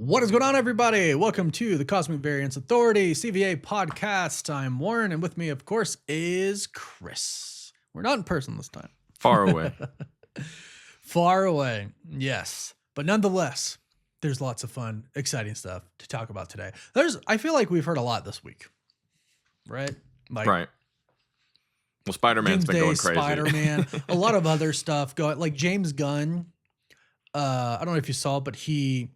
What is going on, everybody? Welcome to the Cosmic Variance Authority CVA podcast. I'm Warren, and with me, of course, is Chris. We're not in person this time. Far away. Far away, yes. But nonetheless, there's lots of fun, exciting stuff to talk about today. I feel like we've heard a lot this week, right? Right. Well, Spider-Man's been going crazy. Spider-Man, a lot of other stuff going, like James Gunn. I don't know if you saw, but he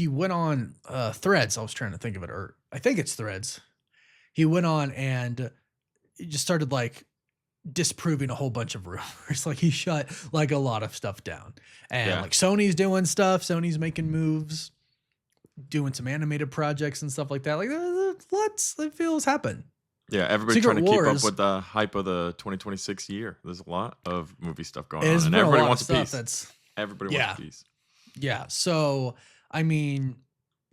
went on Threads. I was trying to think of it, or I think it's Threads. He went on and he just started like disproving a whole bunch of rumors. Like he shut like a lot of stuff down, and like Sony's doing stuff. Sony's making moves, doing some animated projects and stuff like that. Like lots that feels happen. Yeah, everybody's Secret trying to Wars, keep up with the hype of the 2026 year. There's a lot of movie stuff going on, and everybody wants a piece. Everybody wants a piece. Yeah. So, I mean,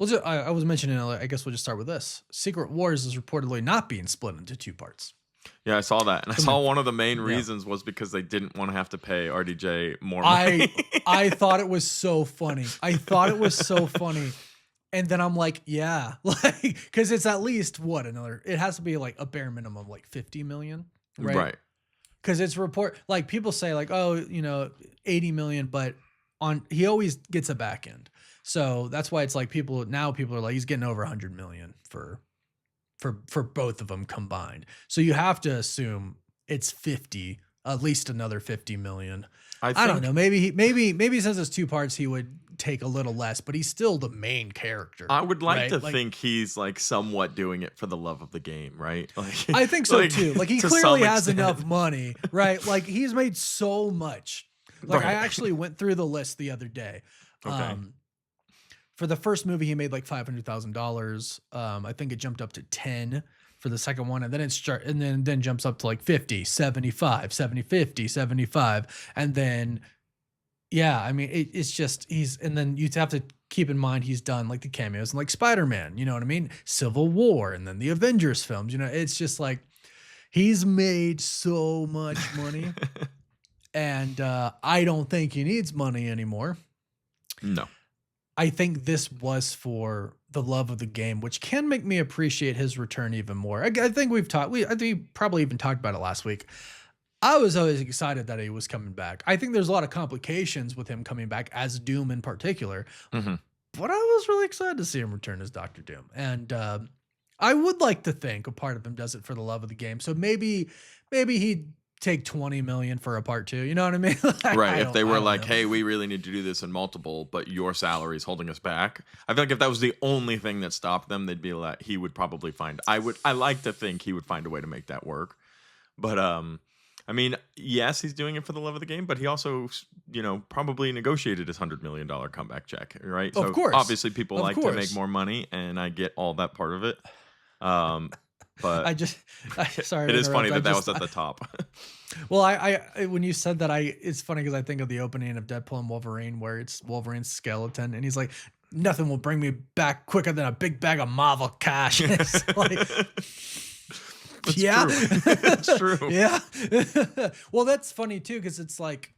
I was mentioning, I guess we'll just start with this. Secret Wars is reportedly not being split into two parts. Yeah, I saw that. And I saw one of the main reasons was because they didn't want to have to pay RDJ more money. I thought it was so funny. And then I'm like, yeah, like, because it's at least it has to be like a bare minimum, like 50 million, right? Right. Because it's like people say like, oh, 80 million, but he always gets a back end. So that's why it's like people are like, he's getting over 100 million for both of them combined. So you have to assume it's 50, at least another 50 million. I don't know. Maybe since it's two parts, he would take a little less, but he's still the main character. I would like to think he's like somewhat doing it for the love of the game, right? Like, I think so too. Like he clearly has enough money, right? Like he's made so much. Like I actually went through the list the other day. Okay. For the first movie, he made like $500,000. I think it jumped up to 10 for the second one, and then then jumps up to like 50, 75, 70, 50, 75, and then I mean it's just and then you have to keep in mind he's done like the cameos and like Spider-Man, you know what I mean? Civil War, and then the Avengers films, it's just like he's made so much money. And I don't think he needs money anymore. No. I think this was for the love of the game, which can make me appreciate his return even more. I think I think we probably even talked about it last week. I was always excited that he was coming back. I think there's a lot of complications with him coming back as Doom in particular. Mm-hmm. But I was really excited to see him return as Dr. Doom. And I would like to think a part of him does it for the love of the game. So maybe he'd take 20 million for a part 2. You know what I mean? Right. If they were like, hey, we really need to do this in multiple, but your salary is holding us back. I feel like if that was the only thing that stopped them, they'd be like, he would probably I like to think he would find a way to make that work. But, I mean, yes, he's doing it for the love of the game, but he also, probably negotiated his $100 million comeback check, right? Of course. Obviously people like to make more money, and I get all that part of it. But sorry, it is funny that was at the top. Well, I when you said that, it's funny because I think of the opening of Deadpool and Wolverine, where it's Wolverine's skeleton, and he's like, nothing will bring me back quicker than a big bag of Marvel cash. It's like, It's true. Yeah. Well, that's funny too, because it's like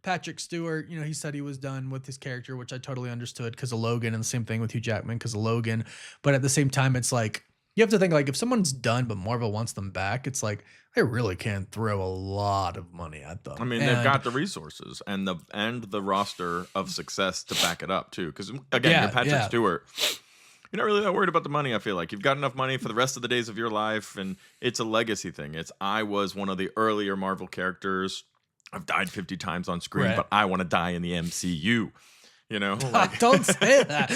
Patrick Stewart, he said he was done with his character, which I totally understood because of Logan, and the same thing with Hugh Jackman because of Logan. But at the same time, it's like, you have to think like if someone's done, but Marvel wants them back, it's like they really can throw a lot of money at them. I mean, they've got the resources and the roster of success to back it up too. Because again, you're Patrick Stewart. You're not really that worried about the money. I feel like you've got enough money for the rest of the days of your life, and it's a legacy thing. I was one of the earlier Marvel characters. I've died 50 times on screen, but I want to die in the MCU. Like, don't say that.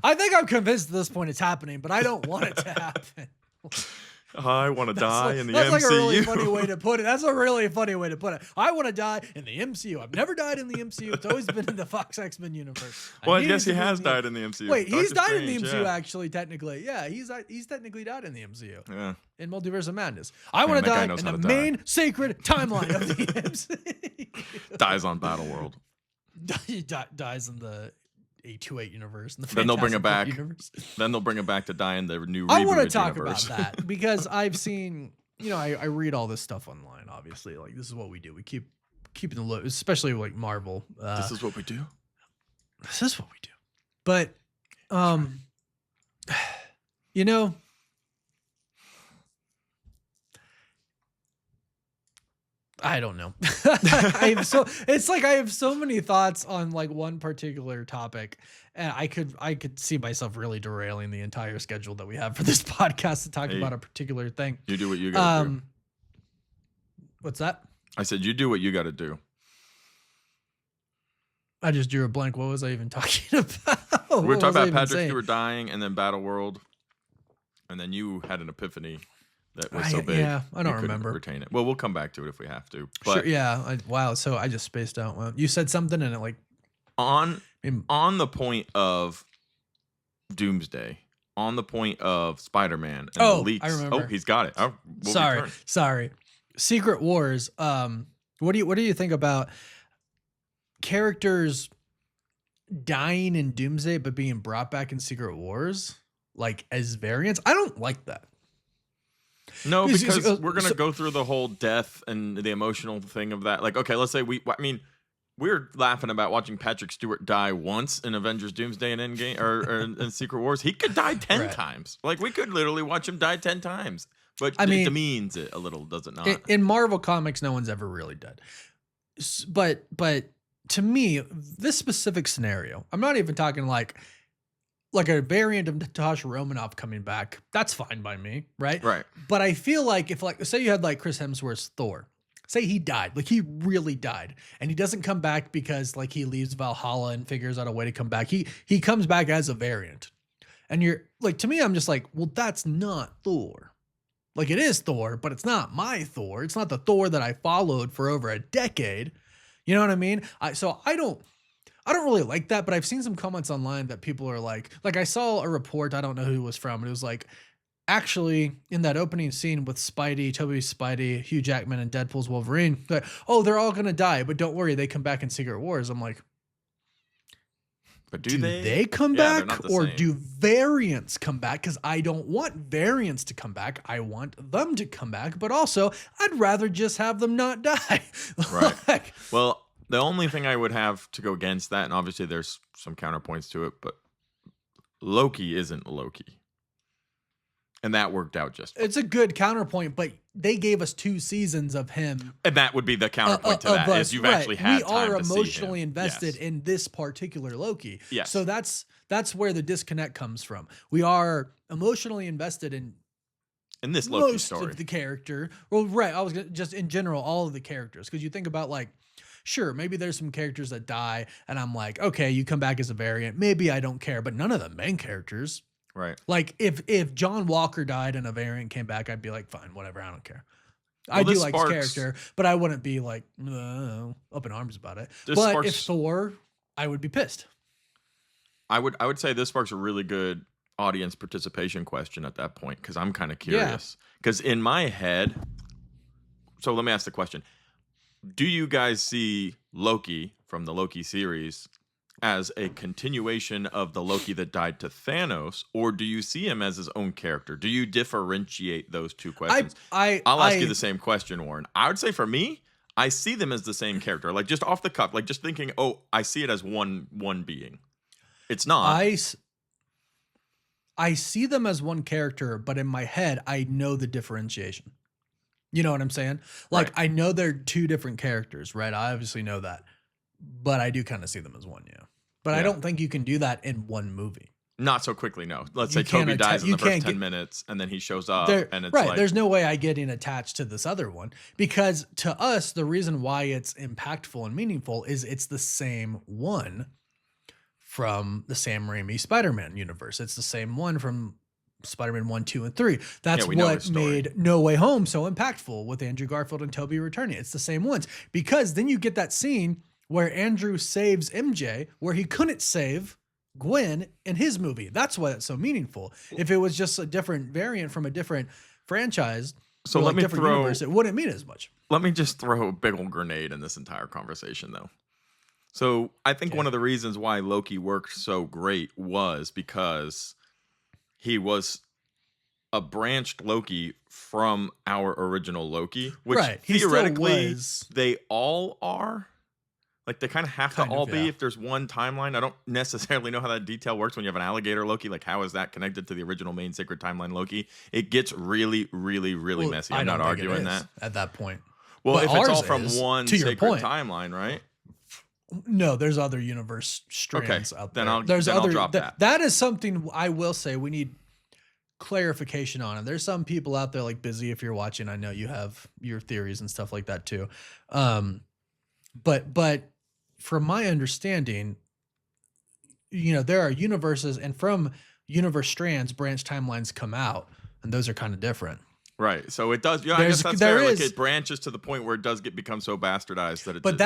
I think I'm convinced at this point it's happening, but I don't want it to happen. I want to die in the MCU. That's like a really funny way to put it. I want to die in the MCU. I've never died in the MCU. It's always been in the Fox X-Men universe. Well, I guess he has died in the MCU. Wait, he's died in the MCU actually, technically. Yeah, he's technically died in the MCU. Yeah. In Multiverse of Madness. I want to die in the main sacred timeline of the MCU. Dies on Battleworld. He dies in the 828 universe. Then they'll bring it back. Then they'll bring it back to die in the new. I want to talk about that because I've seen, I read all this stuff online. Obviously, like this is what we do. We keep in the loop, especially like Marvel. This is what we do. This is what we do. But, you know, I don't know. It's like I have so many thoughts on like one particular topic, and I could see myself really derailing the entire schedule that we have for this podcast to talk about a particular thing. You do what you gotta do. What's that? I said you do what you gotta do. I just drew a blank. What was I even talking about? We were talking about Patrick Stewart dying, and then Battleworld, and then you had an epiphany that was so big. Yeah, I don't remember. Retain it. Well, we'll come back to it if we have to. But sure, yeah. Wow. So I just spaced out. Well, you said something, and it like on the point of Doomsday, on the point of Spider-Man, and the leaks. I remember. Oh, he's got it. Oh, sorry. Secret Wars. What do you think about characters dying in Doomsday but being brought back in Secret Wars, like as variants? I don't like that. No, because we're going to go through the whole death and the emotional thing of that. Like, okay, let's say we're laughing about watching Patrick Stewart die once in Avengers Doomsday and Endgame or in Secret Wars. He could die 10 times. Like, we could literally watch him die 10 times. But it demeans it a little, does it not? In Marvel Comics, no one's ever really dead. But to me, this specific scenario, I'm not even talking like a variant of Natasha Romanoff coming back. That's fine by me, right? Right. But I feel like if like, say you had like Chris Hemsworth's Thor, say he died, like he really died, and he doesn't come back because like he leaves Valhalla and figures out a way to come back. He comes back as a variant. And you're like, to me, I'm just like, well, that's not Thor. Like it is Thor, but it's not my Thor. It's not the Thor that I followed for over a decade. You know what I mean? So I don't really like that, but I've seen some comments online that people are like I saw a report, I don't know who it was from, but it was like, actually in that opening scene with Toby's Spidey, Hugh Jackman, and Deadpool's Wolverine, like, oh, they're all going to die, but don't worry, they come back in Secret Wars. I'm like, but do they come back, or do variants come back? Because I don't want variants to come back. I want them to come back, but also I'd rather just have them not die. Right. Well, the only thing I would have to go against that, and obviously there's some counterpoints to it, but Loki isn't Loki. And that worked out just fine. It's a good counterpoint, but they gave us 2 seasons of him. And that would be the counterpoint to that, is you've actually had time to see him. We are emotionally invested in this particular Loki. Yes. So that's where the disconnect comes from. We are emotionally invested in this Loki most story. Of the character. Well, right. I was just in general, all of the characters. Because you think about like, sure, maybe there's some characters that die, and I'm like, okay, you come back as a variant. Maybe I don't care, but none of the main characters. Right. Like if John Walker died and a variant came back, I'd be like, fine, whatever, I don't care. I do like his character, but I wouldn't be like up in arms about it. But if Thor, I would be pissed. I would say this sparks a really good audience participation question at that point, because I'm kind of curious. Because in my head, so let me ask the question. Do you guys see Loki from the Loki series as a continuation of the Loki that died to Thanos, or do you see him as his own character? Do you differentiate those two questions? I'll ask you the same question, Warren. I would say for me, I see them as the same character. Like just off the cuff, like just thinking, oh, I see it as one being. It's not. I see them as one character, but in my head, I know the differentiation. You know what I'm saying? Like I know they're 2 different characters, right? I obviously know that, but I do kind of see them as one, But I don't think you can do that in one movie. Not so quickly, no. Let's say Toby dies in the first 10 minutes, and then he shows up, and it's like... There's no way I getting attached to this other one. Because to us, the reason why it's impactful and meaningful is it's the same one from the Sam Raimi Spider-Man universe. It's the same one from Spider-Man 1, 2, and 3. That's what made No Way Home so impactful with Andrew Garfield and Toby returning. It's the same ones. Because then you get that scene where Andrew saves MJ, where he couldn't save Gwen in his movie. That's why it's so meaningful. If it was just a different variant from a different franchise, so let me throw universe, it wouldn't mean as much. Let me just throw a big old grenade in this entire conversation, though. So I think one of the reasons why Loki worked so great was because he was a branched Loki from our original Loki, which theoretically they all are. Like, they kind of have to all be if there's one timeline. I don't necessarily know how that detail works when you have an alligator Loki. Like, how is that connected to the original main Sacred Timeline Loki? It gets really, really, really messy. I'm not arguing that. At that point. Well, if it's all from one Sacred Timeline, right? No, there's other universe strands out there. I'll drop that. That is something I will say we need clarification on it. There's some people out there, like Busy, if you're watching, I know you have your theories and stuff like that too. But from my understanding, there are universes, and from universe strands, branch timelines come out, and those are kind of different. Right. So it does. Yeah, I guess that's fair. Like, it branches to the point where it does become so bastardized that it. But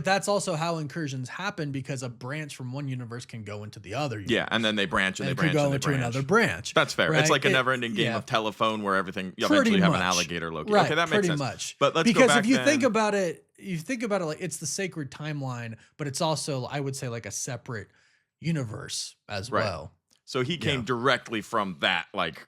that's also how incursions happen, because a branch from one universe can go into the other universe. Yeah, and then they branch and they branch and they branch. Another branch. That's fair. Right? It's like a never-ending game of telephone where everything you eventually have an alligator Loki. Right, okay, that makes sense. Much. But let's go back if you think about it, like it's the sacred timeline, but it's also, I would say, like a separate universe as well. So he came directly from that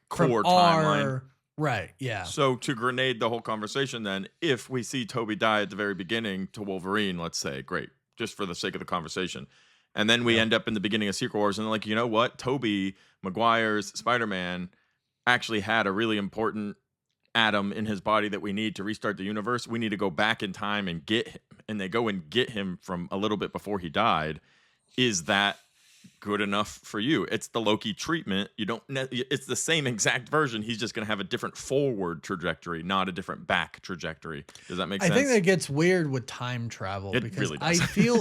core timeline. Right, yeah. So to grenade the whole conversation then, if we see Toby die at the very beginning to Wolverine, let's say, great, just for the sake of the conversation. And then we end up in the beginning of Secret Wars, and they're like, you know what? Toby Maguire's Spider-Man actually had a really important atom in his body that we need to restart the universe. We need to go back in time and get him. And they go and get him from a little bit before he died. Is that good enough for you? It's the Loki treatment. It's the same exact version. He's just going to have a different forward trajectory, not a different back trajectory. Does that make sense? I think that gets weird with time travel. It because really does.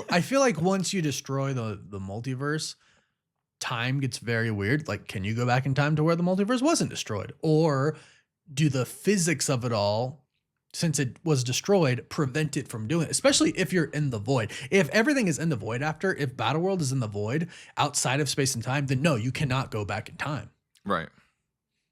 I feel like once you destroy the multiverse, time gets very weird. Like, can you go back in time to where the multiverse wasn't destroyed? Or do the physics of it all, since it was destroyed, prevent it from doing it? Especially if you're in the void. If everything is in the void if Battleworld is in the void outside of space and time, then no, you cannot go back in time. Right.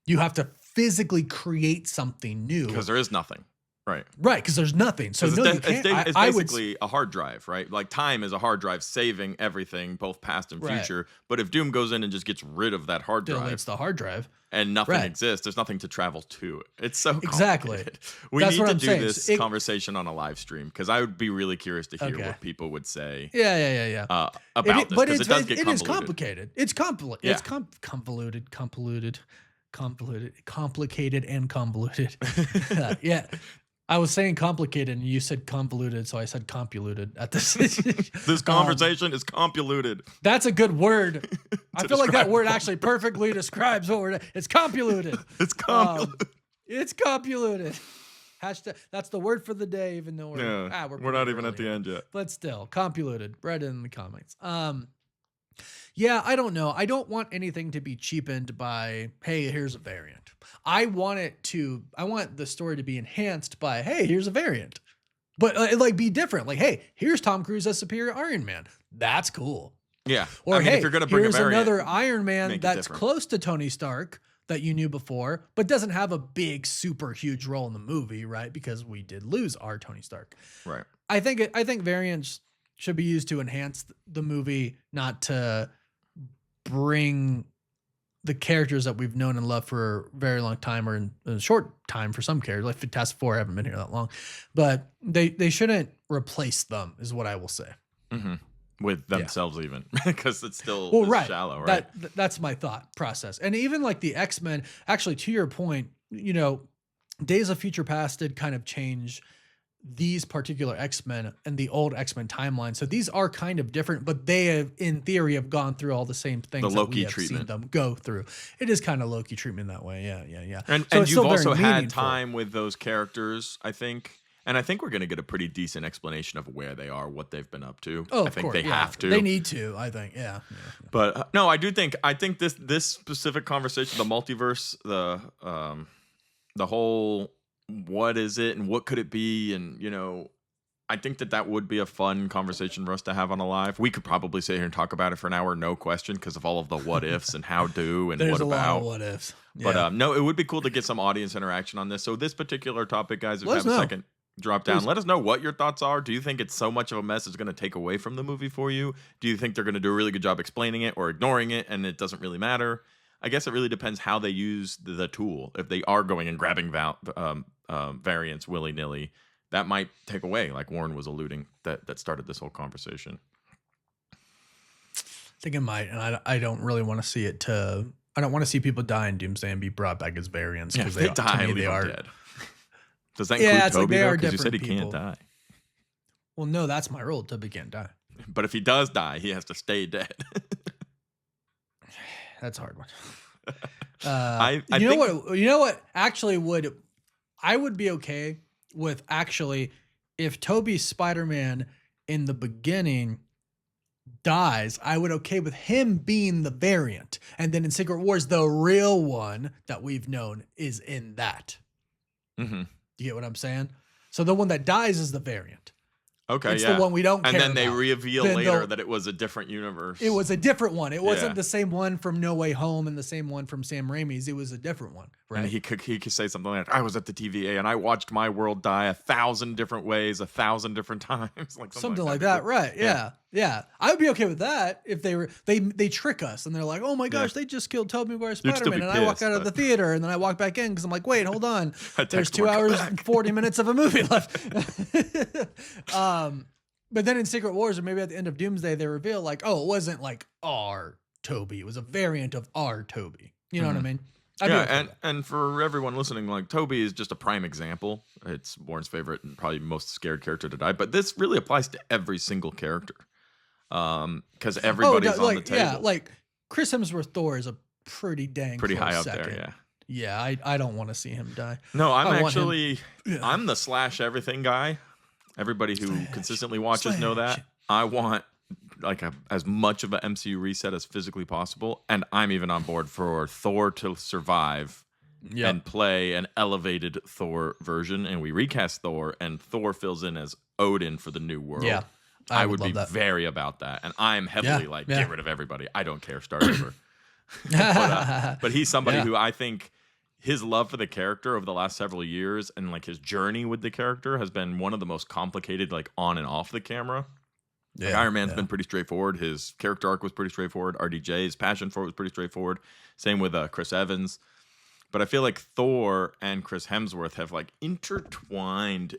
You have to physically create something new. Because there is nothing. Right. Right, because there's nothing. So no, you can't. It's basically a hard drive, right? Like, time is a hard drive saving everything, both past and future. Right. But if Doom goes in and just gets rid of that hard drive. Deletes the hard drive. And nothing exists. There's nothing to travel to. It's so complicated. Exactly. We need to do this conversation on a live stream, because I would be really curious to hear what people would say. About this, because it does get convoluted. It is complicated. It's complicated and convoluted. Yeah. I was saying complicated and you said convoluted, so I said compuluted at this. This conversation is compuluted. That's a good word. I feel like that word actually perfectly describes what we're. It's compuluted. It's compuluted. It's compuluted. Hashtag. That's the word for the day, even though we're not even at the end yet. But still, compuluted. Read it in the comments. Yeah, I don't know. I don't want anything to be cheapened by, hey, here's a variant. I want the story to be enhanced by, hey, here's a variant. But be different. Like, hey, here's Tom Cruise as Superior Iron Man. That's cool. Yeah. Or hey, if you're gonna bring here's a variant, another Iron Man that's close to Tony Stark that you knew before, but doesn't have a big, super huge role in the movie, right? Because we did lose our Tony Stark. Right. I think variants should be used to enhance the movie, not to bring the characters that we've known and loved for a very long time, or in a short time for some characters, like Fantastic Four haven't been here that long, but they shouldn't replace them, is what I will say. Mm-hmm. With themselves, even, because it's still shallow, right? That's my thought process. And even like the X-Men, actually, to your point, Days of Future Past did kind of change these particular X-Men and the old X-Men timeline. So these are kind of different, but they have, in theory, have gone through all the same things. The Loki treatment. Seen them go through. It is kind of Loki treatment that way. Yeah. And you've also had time with those characters, I think. And I think we're going to get a pretty decent explanation of where they are, what they've been up to. Oh, I think they have to. They need to, I think. Yeah. But no, I think this specific conversation, the multiverse, the whole what is it and what could it be, and I think that would be a fun conversation for us to have on a live. We could probably sit here and talk about it for an hour, no question, because of all of the what ifs and how do and There's what about. There's a lot of what ifs. Yeah. But no, it would be cool to get some audience interaction on this. So this particular topic, guys, if you have a second, drop down. Let us know what your thoughts are. Do you think it's so much of a mess it's going to take away from the movie for you? Do you think they're going to do a really good job explaining it or ignoring it and it doesn't really matter? I guess it really depends how they use the tool. If they are going and grabbing variants willy-nilly, that might take away, like Warren was alluding, that started this whole conversation. I think it might, and I don't really want to see it. I don't want to see people die in Doomsday and be brought back as variants because they die. They are dead. Does that include Toby though? Because you said he can't die. Well, no, that's my rule. Toby can't die. But if he does die, he has to stay dead. That's a hard one. You know what? Actually, I would be okay with if Toby's Spider-Man in the beginning dies, I would okay with him being the variant, and then in Secret Wars, the real one that we've known is in that. Mm-hmm. You get what I'm saying? So the one that dies is the variant. Okay, it's the one we don't care about. And then they reveal later that it was a different universe. It was a different one. It wasn't the same one from No Way Home and the same one from Sam Raimi's. It was a different one, right? And he could say something like, I was at the TVA and I watched my world die 1,000 different ways, 1,000 different times. Like something like that, right? Yeah. I would be okay with that if they trick us and they're like, oh my gosh, they just killed Tobey Maguire's Spider-Man, and I walk out of the theater and then I walk back in because I'm like, wait, hold on, there's 2 hours and 40 minutes of a movie left. But then in Secret Wars, or maybe at the end of Doomsday, they reveal like, oh, it wasn't like our Toby, it was a variant of our Toby. You know what I mean? And for everyone listening, like Toby is just a prime example. It's Warren's favorite and probably most scared character to die, but this really applies to every single character. Because everybody's on the table. Yeah, like Chris Hemsworth Thor is a pretty high up second. There. Yeah, I don't want to see him die. No, I'm the slash everything guy. Everybody who consistently watches know that. I want like as much of an MCU reset as physically possible, and I'm even on board for Thor to survive and play an elevated Thor version, and we recast Thor, and Thor fills in as Odin for the new world. Yeah. I would be very about that, and I'm heavily get rid of everybody. I don't care, start over. but he's somebody who I think his love for the character over the last several years and like his journey with the character has been one of the most complicated, like on and off the camera. Like Iron Man's been pretty straightforward. His character arc was pretty straightforward. RDJ's passion for it was pretty straightforward. Same with Chris Evans. But I feel like Thor and Chris Hemsworth have like intertwined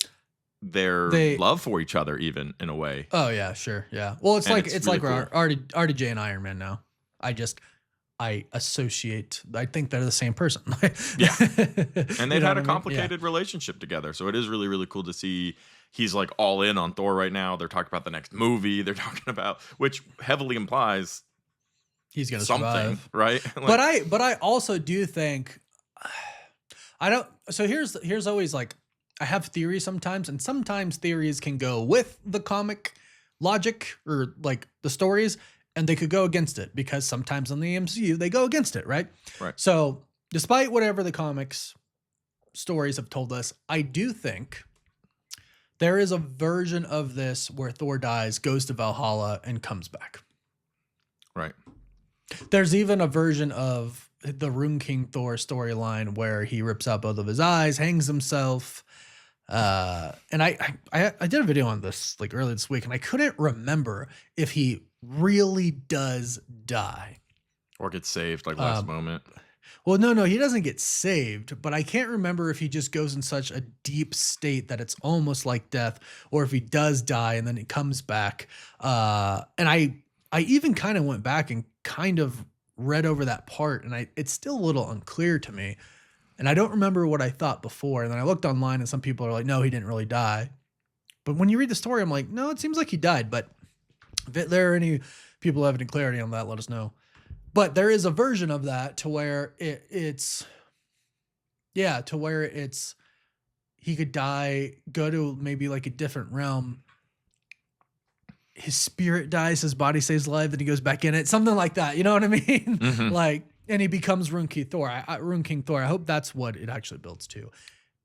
their love for each other, even in a way. Oh yeah, sure, yeah. Well, it's really like cool. RDJ and Iron Man now. I think they're the same person. And they've had a complicated relationship together, so it is really, really cool to see. He's like all in on Thor right now. They're talking about the next movie. They're talking about, which heavily implies he's gonna something, survive. Right? Like, but I also do think I don't. So here's always like, I have theories sometimes, and sometimes theories can go with the comic logic or like the stories, and they could go against it because sometimes in the MCU they go against it, right? Right. So despite whatever the comics stories have told us, I do think there is a version of this where Thor dies, goes to Valhalla, and comes back. Right. There's even a version of the Rune King Thor storyline where he rips out both of his eyes, hangs himself. And I did a video on this like earlier this week, and I couldn't remember if he really does die or gets saved like last moment. Well, no, he doesn't get saved, but I can't remember if he just goes in such a deep state that it's almost like death, or if he does die and then he comes back. And I even kind of went back and kind of read over that part, and it's still a little unclear to me. And I don't remember what I thought before. And then I looked online, and some people are like, no, he didn't really die. But when you read the story, I'm like, no, it seems like he died. But if there are any people who have any clarity on that, let us know. But there is a version of that to where it's he could die, go to maybe like a different realm. His spirit dies, his body stays alive, then he goes back in it. Something like that. You know what I mean? Mm-hmm. Like, and he becomes Rune King Thor. Rune King Thor. I hope that's what it actually builds to.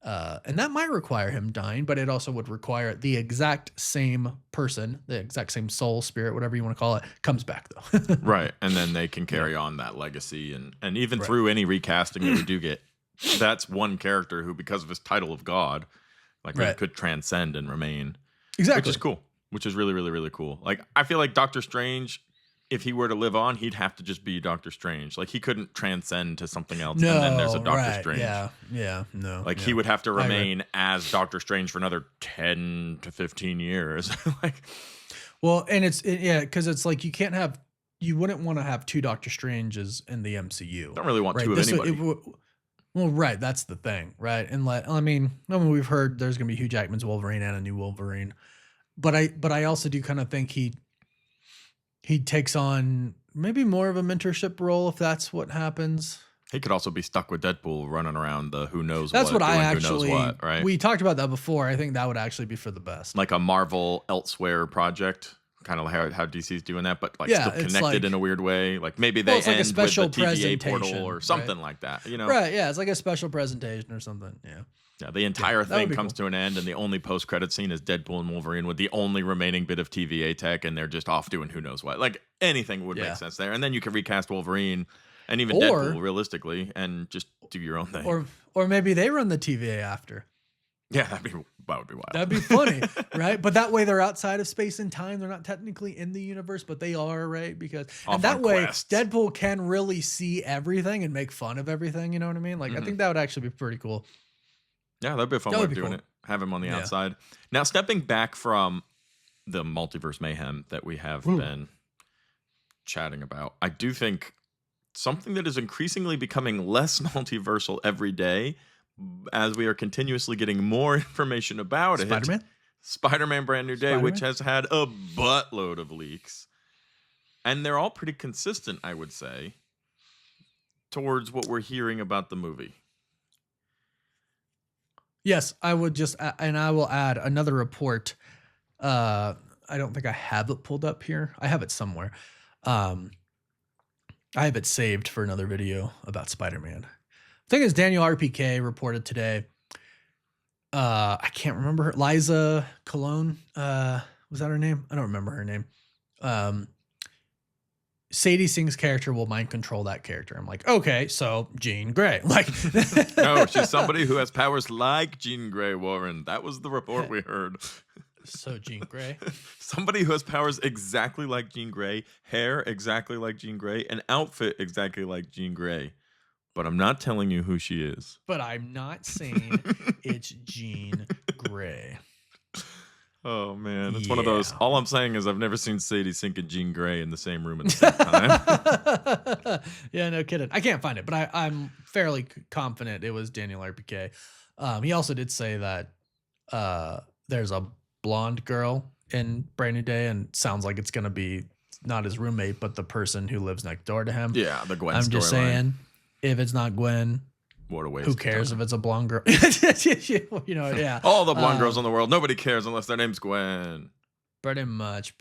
And that might require him dying, but it also would require the exact same person, the exact same soul, spirit, whatever you want to call it, comes back though. Right. And then they can carry on that legacy. And even through any recasting that we do get, that's one character who, because of his title of God, like could transcend and remain. Exactly. Which is cool. Which is really, really, really cool. Like, I feel like Doctor Strange if he were to live on, he'd have to just be Doctor Strange. Like, he couldn't transcend to something else, and then there's a Doctor Strange. No. Like, he would have to remain as Doctor Strange for another 10 to 15 years. Like, well, and because it's like you wouldn't want to have two Doctor Stranges in the MCU. Don't really want two of anybody. Well, right, that's the thing, right? And I mean, we've heard there's gonna be Hugh Jackman's Wolverine and a new Wolverine, but I also do kind of think he takes on maybe more of a mentorship role if that's what happens. He could also be stuck with Deadpool running around the who knows that's what. That's what I actually, right? We talked about that before. I think that would actually be for the best. Like a Marvel Elsewhere project, kind of how DC's doing that, but like still connected in a weird way. Like maybe they end like with the TVA portal or something like that, you know? Right, yeah, it's like a special presentation or something, yeah. Yeah, the entire thing comes to an end, and the only post-credit scene is Deadpool and Wolverine with the only remaining bit of TVA tech, and they're just off doing who knows what. Like, anything would make sense there. And then you can recast Wolverine and even Deadpool, realistically, and just do your own thing. Or maybe they run the TVA after. Yeah, that would be wild. That'd be funny, right? But that way they're outside of space and time. They're not technically in the universe, but they are, right? And that way Deadpool can really see everything and make fun of everything, you know what I mean? Like, I think that would actually be pretty cool. Yeah, that'd be a fun way of doing it. Have him on the outside. Now, stepping back from the multiverse mayhem that we have been chatting about, I do think something that is increasingly becoming less multiversal every day as we are continuously getting more information about it. Spider-Man Brand New Day, which has had a buttload of leaks. And they're all pretty consistent, I would say, towards what we're hearing about the movie. Yes, I would I will add another report. I don't think I have it pulled up here. I have it somewhere. I have it saved for another video about Spider-Man. The thing is, Daniel RPK reported today. I can't remember her. Liza Colon. Was that her name? I don't remember her name. Sadie Singh's character will mind control that character. I'm like, okay, so Jean Grey. Like, no, she's somebody who has powers like Jean Grey, Warren. That was the report we heard. So Jean Grey. Somebody who has powers exactly like Jean Grey, hair exactly like Jean Grey, an outfit exactly like Jean Grey. But I'm not telling you who she is. But I'm not saying it's Jean Grey. Oh, man. It's one of those. All I'm saying is I've never seen Sadie Sink and Jean Grey in the same room at the same time. Yeah, no kidding. I can't find it, but I'm fairly confident it was Daniel RPK. He also did say that there's a blonde girl in Brand New Day, and sounds like it's going to be not his roommate, but the person who lives next door to him. Yeah, the Gwen I'm just saying, if it's not Gwen... What a waste. Who cares if it's a blonde girl? You know, yeah. All the blonde girls in the world. Nobody cares unless their name's Gwen. Pretty much.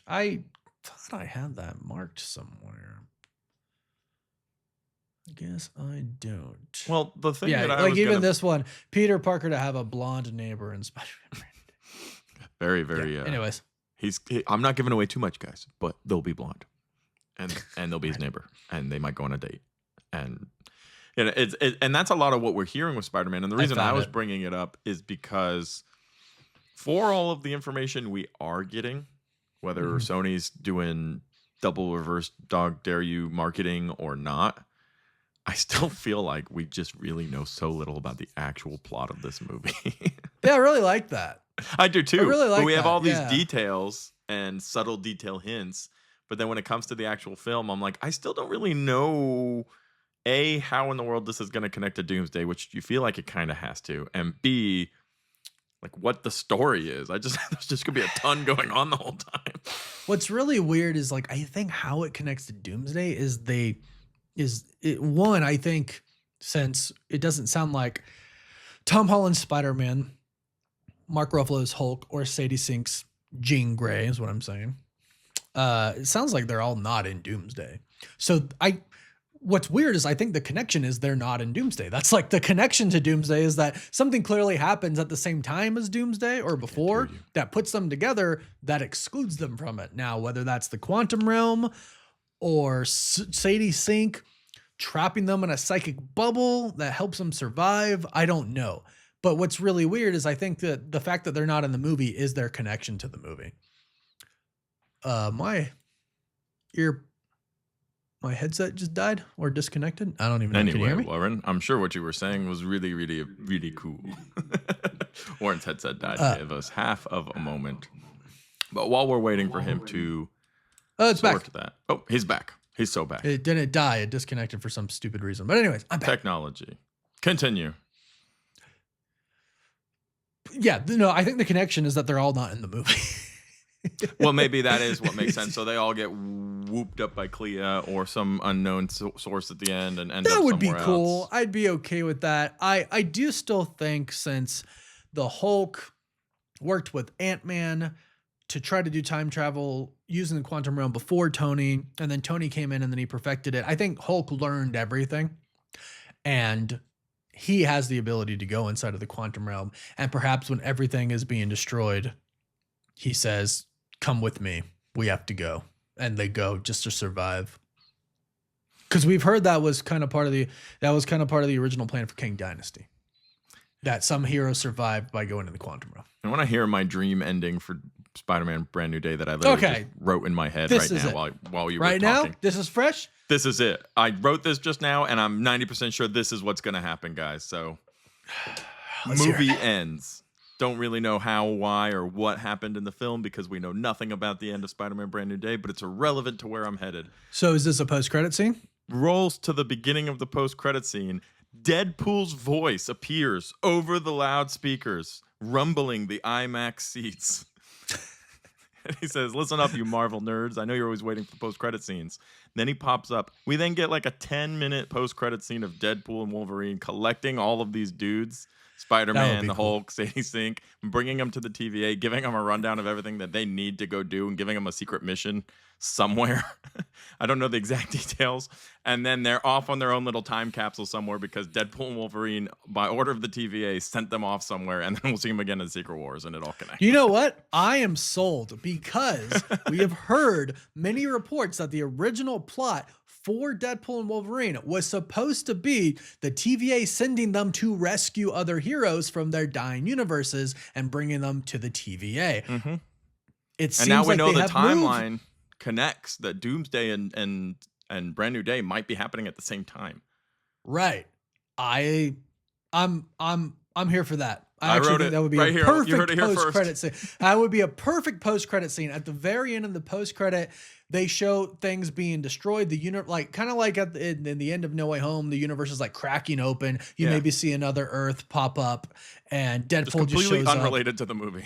I thought I had that marked somewhere. I guess I don't. Well, the thing that I was even this one, Peter Parker to have a blonde neighbor in Spider-Man. Very, very. Anyways, I'm not giving away too much, guys, but they'll be blonde, and they'll be his neighbor, and they might go on a date, and. And that's a lot of what we're hearing with Spider-Man. And the reason I was bringing it up is because for all of the information we are getting, whether Sony's doing double reverse dog dare you marketing or not, I still feel like we just really know so little about the actual plot of this movie. Yeah, I really like that. I do too. I really like but we have all these yeah. details and subtle detail hints. But then when it comes to the actual film, I'm like, I still don't really know... A, how in the world this is going to connect to Doomsday, which you feel like it kind of has to, and B, like what the story is. There's just going to be a ton going on the whole time. What's really weird is like, I think how it connects to Doomsday is one, I think, since it doesn't sound like Tom Holland's Spider-Man, Mark Ruffalo's Hulk, or Sadie Sink's Jean Grey is what I'm saying. It sounds like they're all not in Doomsday. So what's weird is I think the connection is they're not in Doomsday. That's like the connection to Doomsday is that something clearly happens at the same time as Doomsday or before that puts them together that excludes them from it. Now, whether that's the quantum realm or Sadie Sink trapping them in a psychic bubble that helps them survive, I don't know. But what's really weird is I think that the fact that they're not in the movie is their connection to the movie. my headset just died or disconnected. I don't even know. Anyway, Can you hear me? Warren, I'm sure what you were saying was really, really, really cool. Warren's headset died. Give us half of a moment. But while we're waiting for him to it's sort back. that. Oh, he's back. He's so back. It didn't die. It disconnected for some stupid reason. But anyways, I'm back. Technology. Continue. Yeah, no, I think the connection is that they're all not in the movie. Well, maybe that is what makes sense. So they all get whooped up by Clea or some unknown source at the end and end up somewhere else. That would be cool. I'd be okay with that. I do still think, since the Hulk worked with Ant-Man to try to do time travel using the quantum realm before Tony, and then Tony came in and then he perfected it. I think Hulk learned everything, and he has the ability to go inside of the quantum realm. And perhaps when everything is being destroyed, he says, "Come with me. We have to go." And they go just to survive. Because we've heard that was kind of part of the original plan for King Dynasty. That some heroes survived by going in the quantum realm. I want to hear my dream ending for Spider-Man Brand New Day that I literally just wrote in my head right now while you were talking. Right now? This is fresh? This is it. I wrote this just now, and I'm 90% sure this is what's going to happen, guys. So, movie ends. Don't really know how, why, or what happened in the film because we know nothing about the end of Spider-Man Brand New Day, but it's irrelevant to where I'm headed. So is this a post-credit scene? Rolls to the beginning of the post-credit scene. Deadpool's voice appears over the loudspeakers, rumbling the IMAX seats. And he says, "Listen up, you Marvel nerds. I know you're always waiting for post-credit scenes." Then he pops up. We then get like a 10-minute post-credit scene of Deadpool and Wolverine collecting all of these dudes. Spider-Man, the Hulk, Sadie Sink, bringing them to the TVA, giving them a rundown of everything that they need to go do and giving them a secret mission somewhere. I don't know the exact details. And then they're off on their own little time capsule somewhere because Deadpool and Wolverine, by order of the TVA, sent them off somewhere. And then we'll see them again in Secret Wars and it all connects. You know what? I am sold because we have heard many reports that the original plot for Deadpool and Wolverine was supposed to be the TVA sending them to rescue other heroes from their dying universes and bringing them to the TVA. Mm-hmm. It seems and now we like know they the have timeline moved. Connects that Doomsday and Brand New Day might be happening at the same time. Right. I'm here for that. I actually wrote think it that would be right a here. perfect You heard it here post-credit scene. That would be a perfect post-credit scene. At the very end of the post-credit, they show things being destroyed. The kind of like in the end of No Way Home, the universe is like cracking open. You maybe see another Earth pop up, and Deadpool just shows up. Unrelated to the movie.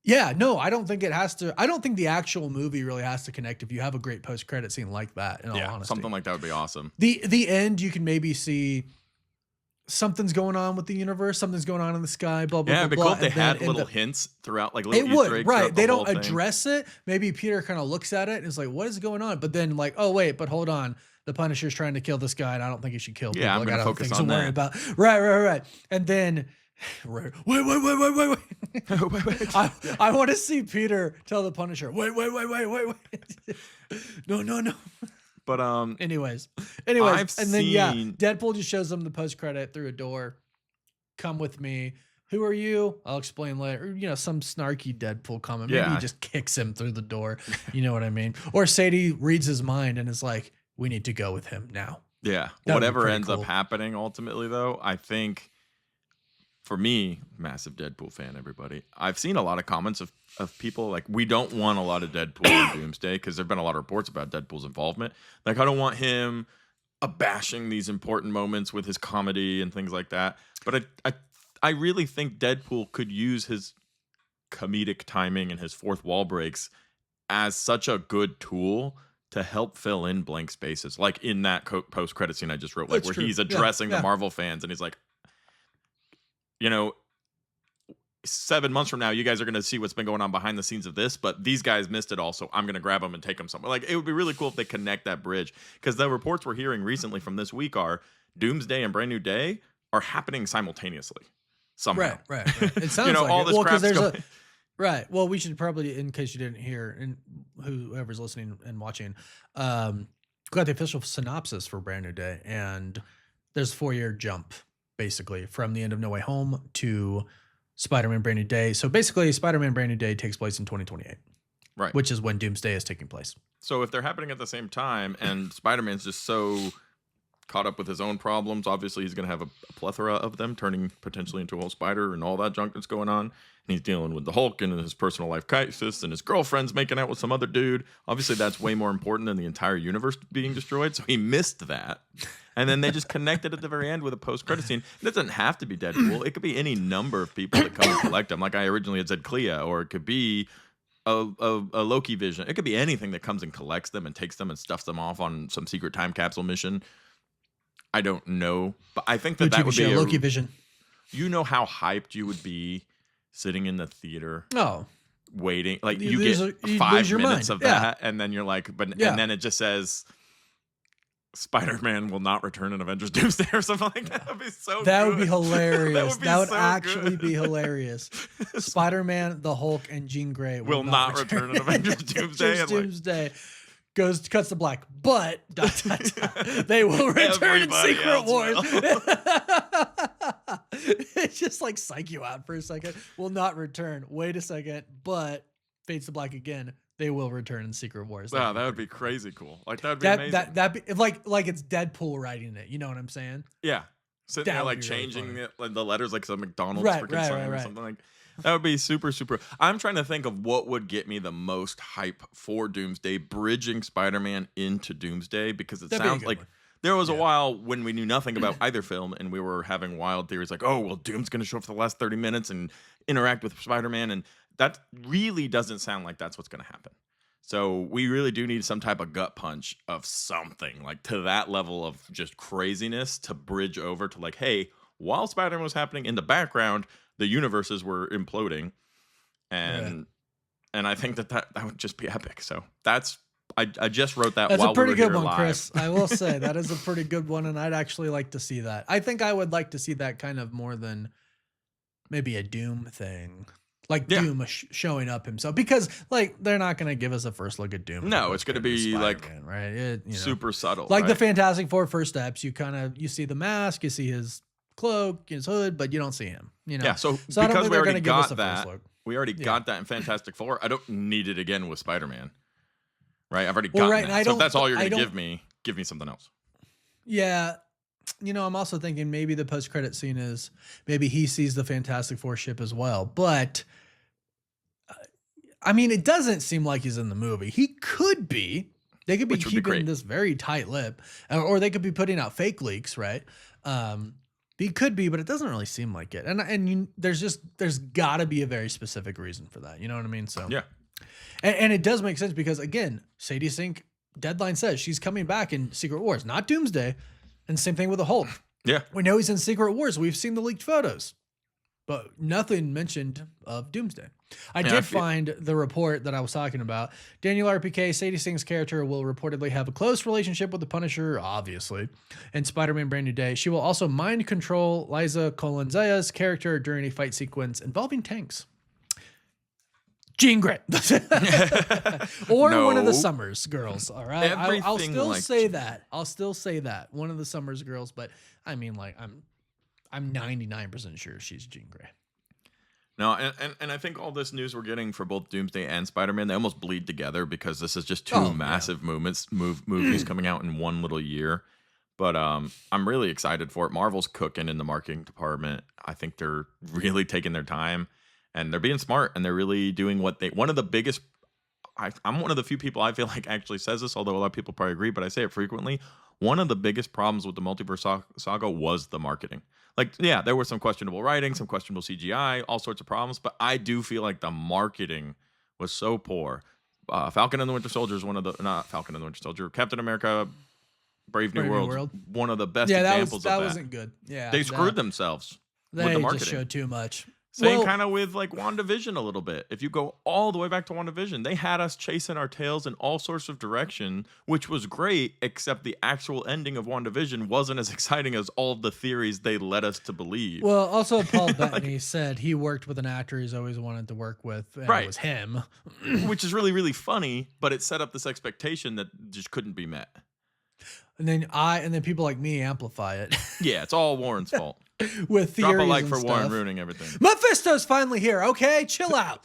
Yeah, no, I don't think it has to. I don't think the actual movie really has to connect if you have a great post-credit scene like that. In all honesty, something like that would be awesome. The end, you can maybe see something's going on with the universe, something's going on in the sky, blah, blah, blah. Yeah, it'd be cool if they had little hints throughout, like little Easter eggs. Right. They don't address it. Maybe Peter kind of looks at it and is like, what is going on? But then like, oh, wait, but hold on. The Punisher's trying to kill this guy, and I don't think he should kill people. Yeah, I'm going to focus on that. About. Right. And then, wait. I want to see Peter tell the Punisher, wait. No. But anyways, then Deadpool just shows them the post credit through a door. Come with me. Who are you? I'll explain later. Some snarky Deadpool comment. Maybe he just kicks him through the door. You know what I mean? Or Sadie reads his mind and is like, "We need to go with him now." Yeah. Whatever ends up happening ultimately, though, I think for me, massive Deadpool fan, everybody. I've seen a lot of comments of people like, we don't want a lot of Deadpool in Doomsday because there have been a lot of reports about Deadpool's involvement. Like, I don't want him abashing these important moments with his comedy and things like that. But I really think Deadpool could use his comedic timing and his fourth wall breaks as such a good tool to help fill in blank spaces. Like in that post-credit scene I just wrote, like he's addressing the Marvel fans and he's like, 7 months from now, you guys are going to see what's been going on behind the scenes of this, but these guys missed it all, so I'm going to grab them and take them somewhere. Like, it would be really cool if they connect that bridge, because the reports we're hearing recently from this week are Doomsday and Brand New Day are happening simultaneoused somehow. Right. It sounds like all this crap's going. Right. Well, we should probably, in case you didn't hear, and whoever's listening and watching, got the official synopsis for Brand New Day, and there's a 4-year jump, basically, from the end of No Way Home to Spider-Man Brand New Day. So basically, Spider-Man Brand New Day takes place in 2028. Right. Which is when Doomsday is taking place. So if they're happening at the same time and Spider-Man's just so caught up with his own problems, obviously he's going to have a plethora of them, turning potentially into a whole spider and all that junk that's going on. And he's dealing with the Hulk and his personal life crisis, and his girlfriend's making out with some other dude. Obviously that's way more important than the entire universe being destroyed. So he missed that. And then they just connected at the very end with a post-credit scene. It doesn't have to be Deadpool. It could be any number of people that come and collect him. Like I originally had said Clea, or it could be a Loki Vision. It could be anything that comes and collects them and takes them and stuffs them off on some secret time capsule mission. I don't know, but I think that would be a Loki Vision. You know how hyped you would be sitting in the theater. Oh, waiting. Like you get 5 minutes of that, and then you're like, and then it just says Spider-Man will not return in Avengers Doomsday or something like that. That would be so that good. Would be hilarious. that would so actually good. be hilarious. Spider-Man, the Hulk, and Jean Grey will not return in Avengers Doomsday. Doomsday. Cuts to black, but they will return in Secret Wars. It's just like psych you out for a second. Will not return. Wait a second, but fades to black again. They will return in Secret Wars. Wow, that would be crazy cool. Like that'd be amazing. That'd be like it's Deadpool writing it. You know what I'm saying? Yeah, sitting there like changing really the letters like some McDonald's freaking sign or something like. That would be super, super. I'm trying to think of what would get me the most hype for Doomsday, bridging Spider-Man into Doomsday, because it sounds like there was a while when we knew nothing about either film and we were having wild theories like, oh, well, Doom's going to show up for the last 30 minutes and interact with Spider-Man. And that really doesn't sound like that's what's going to happen. So we really do need some type of gut punch of something like to that level of just craziness to bridge over to like, hey, while Spider-Man was happening in the background, the universes were imploding, and I think that would just be epic. So I just wrote that. That's while a pretty we were good one, live. Chris. I will say that is a pretty good one, and I'd actually like to see that. I think I would like to see that kind of more than maybe a Doom thing, like Doom showing up himself, because like they're not going to give us a first look at Doom. No, it's going to be like right, super subtle, like the Fantastic Four first steps. You see the mask, you see his cloak, his hood, but you don't see him. Yeah, so because we already got that, got that in Fantastic Four. I don't need it again with Spider-Man. Right, I've already gotten that. So if that's all you're going to give me something else. Yeah, I'm also thinking maybe the post-credit scene is maybe he sees the Fantastic Four ship as well, but I mean, it doesn't seem like he's in the movie. He could be. They could be keeping this very tight lip, or they could be putting out fake leaks, right? He could be, but it doesn't really seem like it. And there's got to be a very specific reason for that. You know what I mean? So yeah, and it does make sense because again, Sadie Sink deadline says she's coming back in Secret Wars, not Doomsday, and same thing with the Hulk. Yeah, we know he's in Secret Wars. We've seen the leaked photos, but nothing mentioned of Doomsday. I did find the report that I was talking about. Daniel RPK, Sadie Sink's character will reportedly have a close relationship with the Punisher, obviously, in Spider-Man Brand New Day. She will also mind control Liza Colonzaya's character during a fight sequence involving tanks. Jean Grey. Or one of the Summers girls, all right? I'll still say that. I'll still say that. One of the Summers girls, but I mean, like, I'm 99% sure she's Jean Grey. No, and I think all this news we're getting for both Doomsday and Spider-Man, they almost bleed together because this is just two massive movies coming out in one little year. But I'm really excited for it. Marvel's cooking in the marketing department. I think they're really taking their time and they're being smart and they're really doing what one of the biggest. I'm one of the few people I feel like actually says this, although a lot of people probably agree, but I say it frequently. One of the biggest problems with the multiverse saga was the marketing. Like, yeah, there was some questionable writing, some questionable CGI, all sorts of problems, but I do feel like the marketing was so poor. Falcon and the Winter Soldier is not Falcon and the Winter Soldier, Captain America, Brave New World, one of the best examples of that. That wasn't good. Yeah, they screwed themselves with the marketing. They just showed too much. Same kind of with like WandaVision a little bit. If you go all the way back to WandaVision, they had us chasing our tails in all sorts of direction, which was great, except the actual ending of WandaVision wasn't as exciting as all the theories they led us to believe. Well, also Paul Bettany said he worked with an actor he's always wanted to work with, and it was him. Which is really, really funny, but it set up this expectation that just couldn't be met. And then people like me amplify it. Yeah, it's all Warren's fault. with theories. Drop a like and for stuff. Warren ruining everything. Mephisto's finally here. Okay, chill out.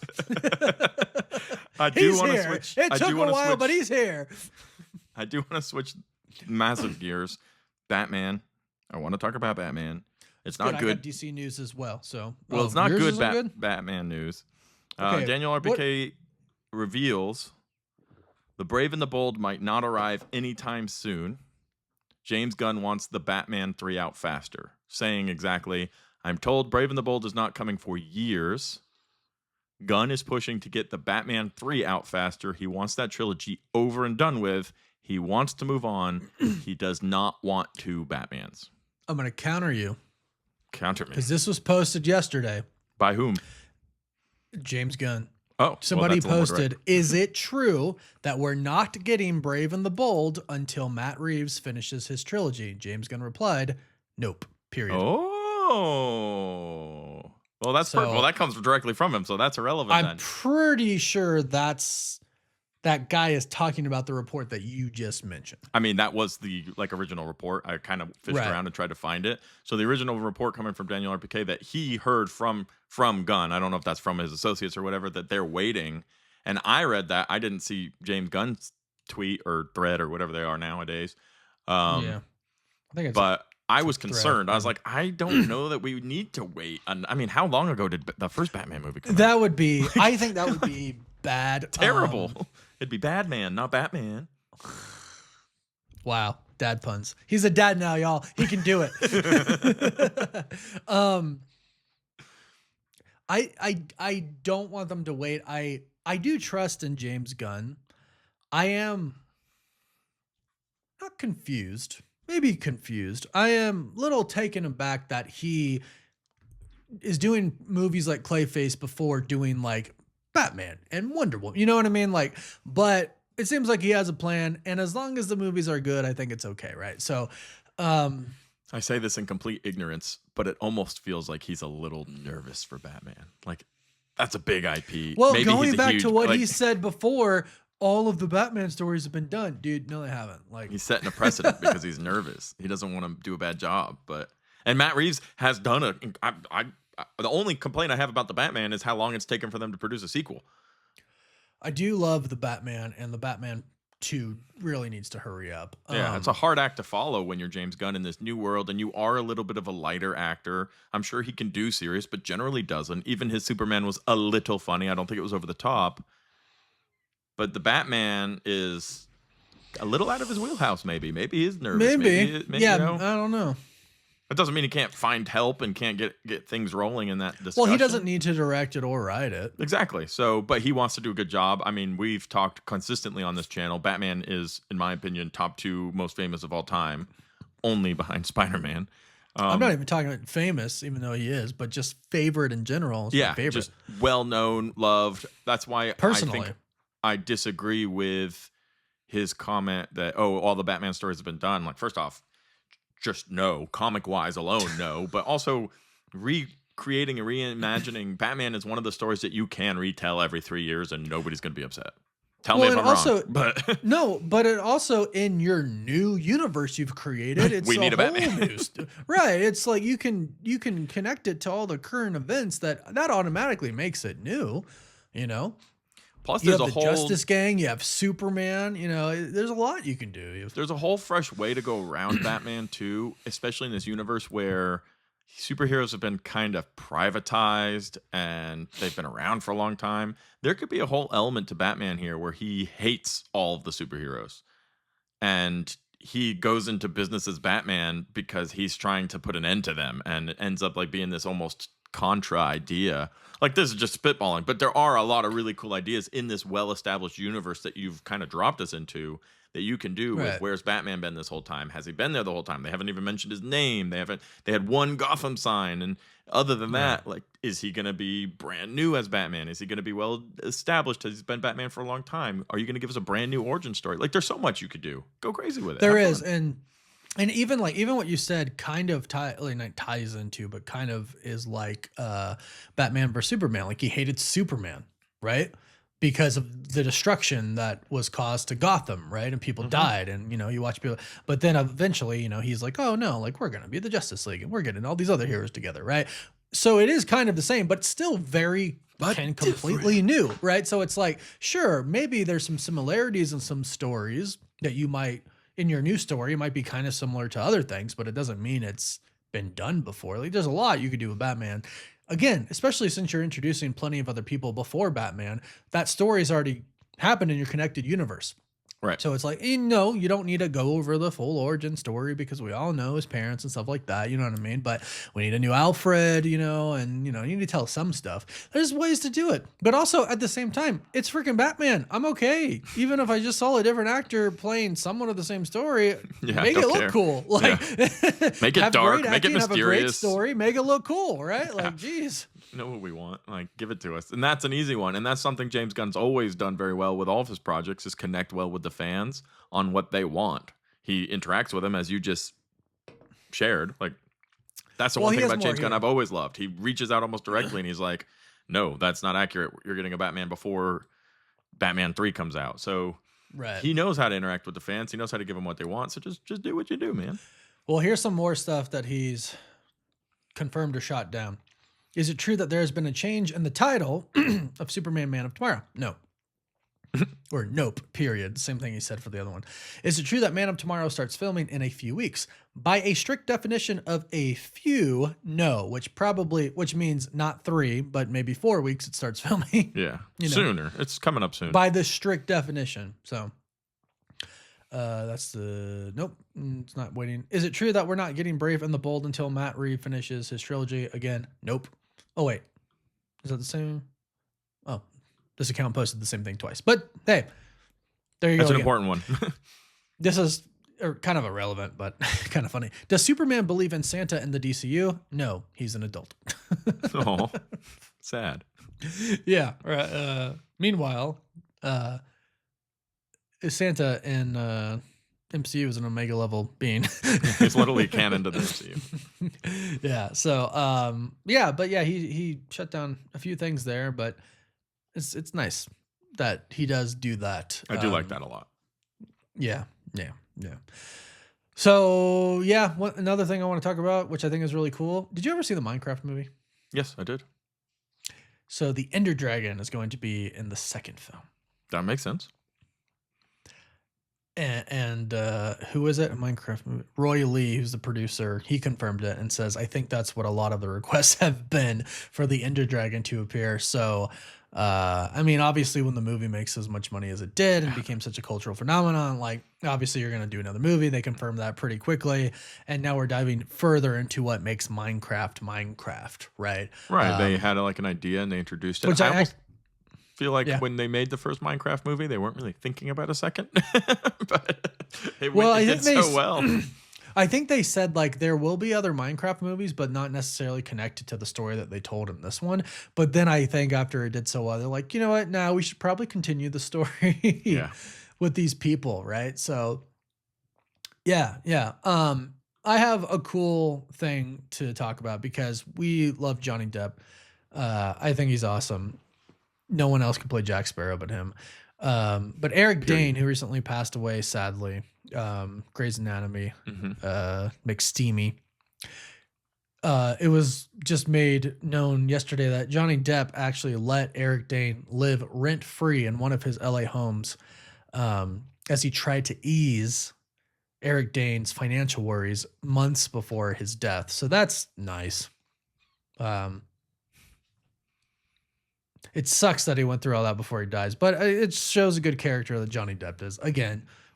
I do want to here. switch. It took a while, but he's here. I do want to switch massive gears. Batman. I want to talk about Batman. It's not good. I got DC news as well. So it's not good, Batman news. Okay. Daniel RPK reveals the Brave and the Bold might not arrive anytime soon. James Gunn wants the Batman 3 out faster, saying exactly, I'm told Brave and the Bold is not coming for years. Gunn is pushing to get the Batman 3 out faster. He wants that trilogy over and done with. He wants to move on. He does not want 2 Batmans. I'm going to counter you. Counter me. Because this was posted yesterday. By whom? James Gunn. Oh, somebody posted, is it true that we're not getting Brave and the Bold until Matt Reeves finishes his trilogy? James Gunn replied, nope, period. Oh. Well, that's perfect. Well, that comes directly from him, so that's irrelevant I'm pretty sure that guy is talking about the report that you just mentioned. I mean, that was the original report. I kind of fished around and tried to find it. So the original report coming from Daniel RPK that he heard from Gunn, I don't know if that's from his associates or whatever, that they're waiting. And I read that. I didn't see James Gunn's tweet or thread or whatever they are nowadays. Yeah. But I was concerned. I was like, I don't know that we need to wait. I mean, how long ago did the first Batman movie come out? I think that would be bad. Terrible. It'd be Badman, not Batman. Wow, dad puns. He's a dad now, y'all. He can do it. I don't want them to wait. I do trust in James Gunn. I am not confused. Maybe confused. I am a little taken aback that he is doing movies like Clayface before doing Batman and Wonder Woman. You know what I mean? But it seems like he has a plan, and as long as the movies are good, I think it's okay, right? So, I say this in complete ignorance, but it almost feels like he's a little nervous for Batman. That's a big IP. Well, maybe going back to what he said before, all of the Batman stories have been done, dude. No, they haven't. He's setting a precedent because he's nervous. He doesn't want to do a bad job, and Matt Reeves has done the only complaint I have about the Batman is how long it's taken for them to produce a sequel. I do love the Batman, and the Batman 2 really needs to hurry up. Yeah, it's a hard act to follow when you're James Gunn in this new world, and you are a little bit of a lighter actor. I'm sure he can do serious, but generally doesn't. Even his Superman was a little funny. I don't think it was over the top. But the Batman is a little out of his wheelhouse, maybe. Maybe he's nervous. Maybe yeah, I don't know. It doesn't mean he can't find help and can't get things rolling in that discussion. Well, he doesn't need to direct it or write it. Exactly. So, but he wants to do a good job. I mean, we've talked consistently on this channel. Batman is, in my opinion, top 2 most famous of all time, only behind Spider-Man. I'm not even talking about famous, even though he is, but just favorite in general. Yeah, my favorite. Just well-known, loved. That's why personally, I think I disagree with his comment that, all the Batman stories have been done. First off, just no, comic-wise alone, no. But also recreating and reimagining Batman is one of the stories that you can retell every 3 years and nobody's going to be upset. Tell me if I'm wrong. But no, but it also, in your new universe you've created, it's we need a Batman. Right. It's you can connect it to all the current events that automatically makes it new, you know? Plus, you have the Justice Gang, you have Superman, there's a lot you can do. There's a whole fresh way to go around Batman, too, especially in this universe where superheroes have been kind of privatized and they've been around for a long time. There could be a whole element to Batman here where he hates all of the superheroes. And he goes into business as Batman because he's trying to put an end to them, and it ends up being this almost contra idea. This is just spitballing, but there are a lot of really cool ideas in this well-established universe that you've kind of dropped us into that you can do with where's Batman been this whole time? Has he been there the whole time? They haven't even mentioned his name. They had one Gotham sign, and other than that, is he going to be brand new as Batman? Is he going to be well established? Has he been Batman for a long time? Are you going to give us a brand new origin story? There's so much you could do. Go crazy with it. There is, and even what you said kind of ties into, but kind of is Batman versus Superman. He hated Superman, right? because of the destruction that was caused to Gotham, right? And people died, and you watch people, but then eventually, he's like, oh no, like we're gonna be the Justice League, and we're getting all these other heroes together, right? So it is kind of the same, but still very completely new, right? So it's like, sure, maybe there's some similarities in some stories that you might, in your new story, might be kind of similar to other things, but it doesn't mean it's been done before. Like there's a lot you could do with Batman. Again, especially since you're introducing plenty of other people before Batman, that story's already happened in your connected universe. Right. So it's like, you don't need to go over the full origin story because we all know his parents and stuff like that. You know what I mean? But we need a new Alfred, and, you need to tell some stuff. There's ways to do it. But also at the same time, it's freaking Batman. I'm okay. Even if I just saw a different actor playing somewhat of the same story, make it look cool. Like, make it dark, make it mysterious. Have a great story, make it look cool, right? Like, geez. Know what we want, like give it to us. And that's an easy one, and that's something James Gunn's always done very well with all of his projects, is connect well with the fans on what they want. He interacts with them, as you just shared. Like that's the one thing about James Gunn I've always loved. He reaches out almost directly and he's like, no, that's not accurate, you're getting a Batman before Batman 3 comes out. So he knows how to interact with the fans, he knows how to give them what they want. So just do what you do, man. Well, here's some more stuff that he's confirmed or shot down. Is it true that there has been a change in the title of Superman Man of Tomorrow? No. Or nope, period. Same thing he said for the other one. Is it true that Man of Tomorrow starts filming in a few weeks? By a strict definition of a few, no, which means not 3, but maybe 4 weeks it starts filming. Yeah, sooner. It's coming up soon. By the strict definition. So that's the, nope, it's not waiting. Is it true that we're not getting Brave and the Bold until Matt Reeves finishes his trilogy again? Nope. Oh, wait. Is that the same? Oh, this account posted the same thing twice. But, hey, there you go. That's an important one. This is kind of irrelevant, but kind of funny. Does Superman believe in Santa in the DCU? No, he's an adult. Oh, sad. Yeah. Meanwhile, Santa in MCU is an Omega level being. He's literally canon to the MCU. Yeah. So, he shut down a few things there, but it's nice that he does do that. I do like that a lot. Yeah. So another thing I want to talk about, which I think is really cool. Did you ever see the Minecraft movie? Yes, I did. So the Ender Dragon is going to be in the second film. That makes sense. And who is it? A Minecraft movie. Roy Lee, who's the producer, he confirmed it and says, I think that's what a lot of the requests have been for the Ender Dragon to appear. So, obviously when the movie makes as much money as it did and became such a cultural phenomenon, like obviously you're going to do another movie. They confirmed that pretty quickly. And now we're diving further into what makes Minecraft, right? Right. They had an idea and they introduced it. Which I feel like when they made the first Minecraft movie, they weren't really thinking about a second, but it did so well. I think they said there will be other Minecraft movies, but not necessarily connected to the story that they told in this one. But then I think after it did so well, they're like, you know what? Now we should probably continue the story with these people, right? So yeah. I have a cool thing to talk about because we love Johnny Depp. I think he's awesome. No one else can play Jack Sparrow but him. But Eric Dane, who recently passed away, sadly, Grey's Anatomy, McSteamy. It was just made known yesterday that Johnny Depp actually let Eric Dane live rent-free in one of his LA homes as he tried to ease Eric Dane's financial worries months before his death. So that's nice. It sucks that he went through all that before he dies, but it shows a good character that Johnny Depp is.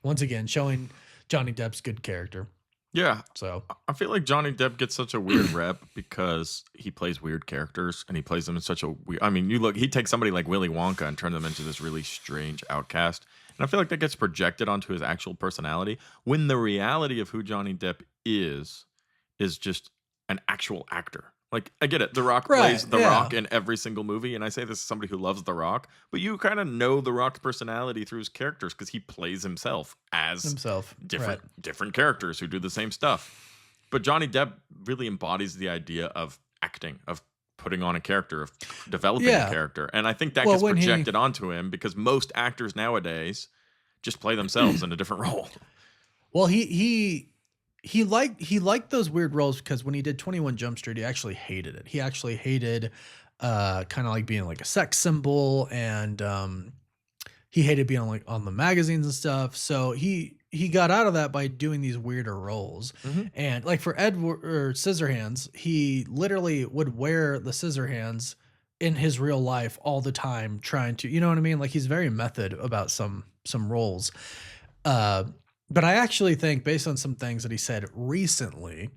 Once again, showing Johnny Depp's good character. Yeah. So I feel like Johnny Depp gets such a weird rep because he plays weird characters and he plays them in such a weird. He takes somebody like Willy Wonka and turns them into this really strange outcast. And I feel like that gets projected onto his actual personality when the reality of who Johnny Depp is just an actual actor. Like, I get it. The Rock plays The Rock in every single movie. And I say this as somebody who loves The Rock. But you kind of know The Rock's personality through his characters because he plays himself as different characters who do the same stuff. But Johnny Depp really embodies the idea of acting, of putting on a character, of developing a character. And I think that gets projected onto him because most actors nowadays just play themselves in a different role. Well, he liked those weird roles because when he did 21 Jump Street, he actually hated it. He actually hated kind of like being like a sex symbol, and he hated being like on the magazines and stuff. So he got out of that by doing these weirder roles. And like for Edward or Scissorhands, he literally would wear the Scissorhands in his real life all the time, trying to, you know what I mean? Like he's very method about some roles. But I actually think, based on some things that he said recently,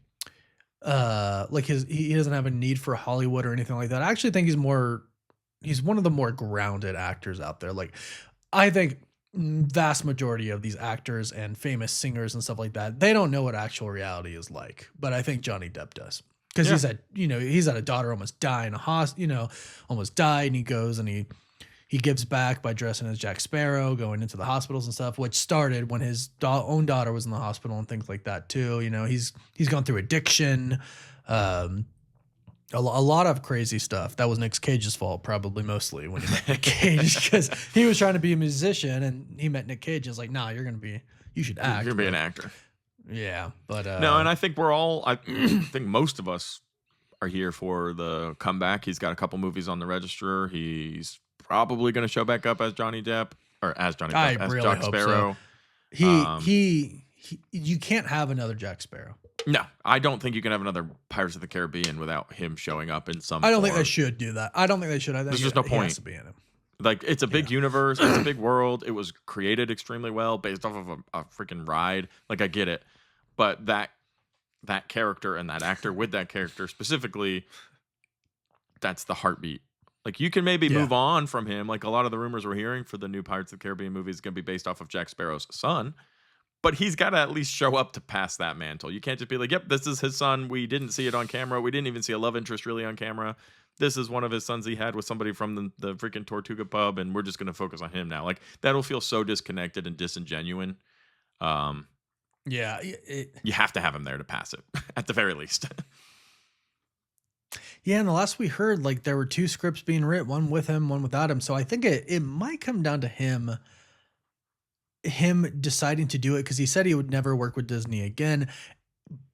like he doesn't have a need for Hollywood or anything like that. I actually think he's one of the more grounded actors out there. Like I think vast majority of these actors and famous singers and stuff like that, they don't know what actual reality is like. But I think Johnny Depp does. Because he's had a daughter almost die in a almost died, and he goes and he gives back by dressing as Jack Sparrow, going into the hospitals and stuff, which started when his own daughter was in the hospital and things like that too. You know, he's gone through addiction, a lot of crazy stuff. That was Nick Cage's fault, probably mostly, when he met Nick Cage, because he was trying to be a musician and he met Nick Cage and was like, nah, you should act. You're going to be an actor. Yeah, but no, and I think I think most of us are here for the comeback. He's got a couple movies on the register. He's probably going to show back up as Johnny Depp, or as Johnny Depp, as really Jack Sparrow. So. You can't have another Jack Sparrow. No, I don't think you can have another Pirates of the Caribbean without him showing up in some. I don't think they should do that. I don't think they should. I think there's just no point. Has to be in it. Like, it's a big universe, it's a big world. It was created extremely well based off of a freaking ride. Like, I get it, but that character and that actor with that character specifically, that's the heartbeat. Like, you can maybe move on from him. Like, a lot of the rumors we're hearing for the new Pirates of the Caribbean movie is going to be based off of Jack Sparrow's son. But he's got to at least show up to pass that mantle. You can't just be like, yep, this is his son. We didn't see it on camera. We didn't even see a love interest really on camera. This is one of his sons he had with somebody from the freaking Tortuga pub, and we're just going to focus on him now. Like, that'll feel so disconnected and disingenuous. You have to have him there to pass it, at the very least. Yeah, and the last we heard, like, there were 2 scripts being written, one with him, one without him. So I think it might come down to him deciding to do it, because he said he would never work with Disney again.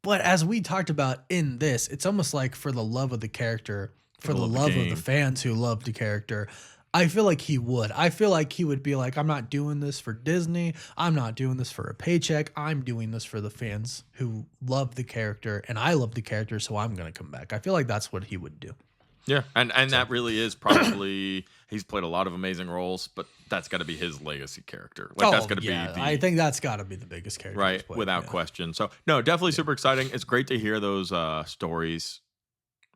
But as we talked about in this, it's almost like for the love of the character, for the love of the fans who love the character, I feel like he would. I feel like he would be like, I'm not doing this for Disney. I'm not doing this for a paycheck. I'm doing this for the fans who love the character, and I love the character, so I'm going to come back. I feel like that's what he would do. Yeah, and that really is probably, he's played a lot of amazing roles, but that's got to be his legacy character. Like, that's got to be I think that's got to be the biggest character. Right, without question. So, no, definitely super exciting. It's great to hear those stories.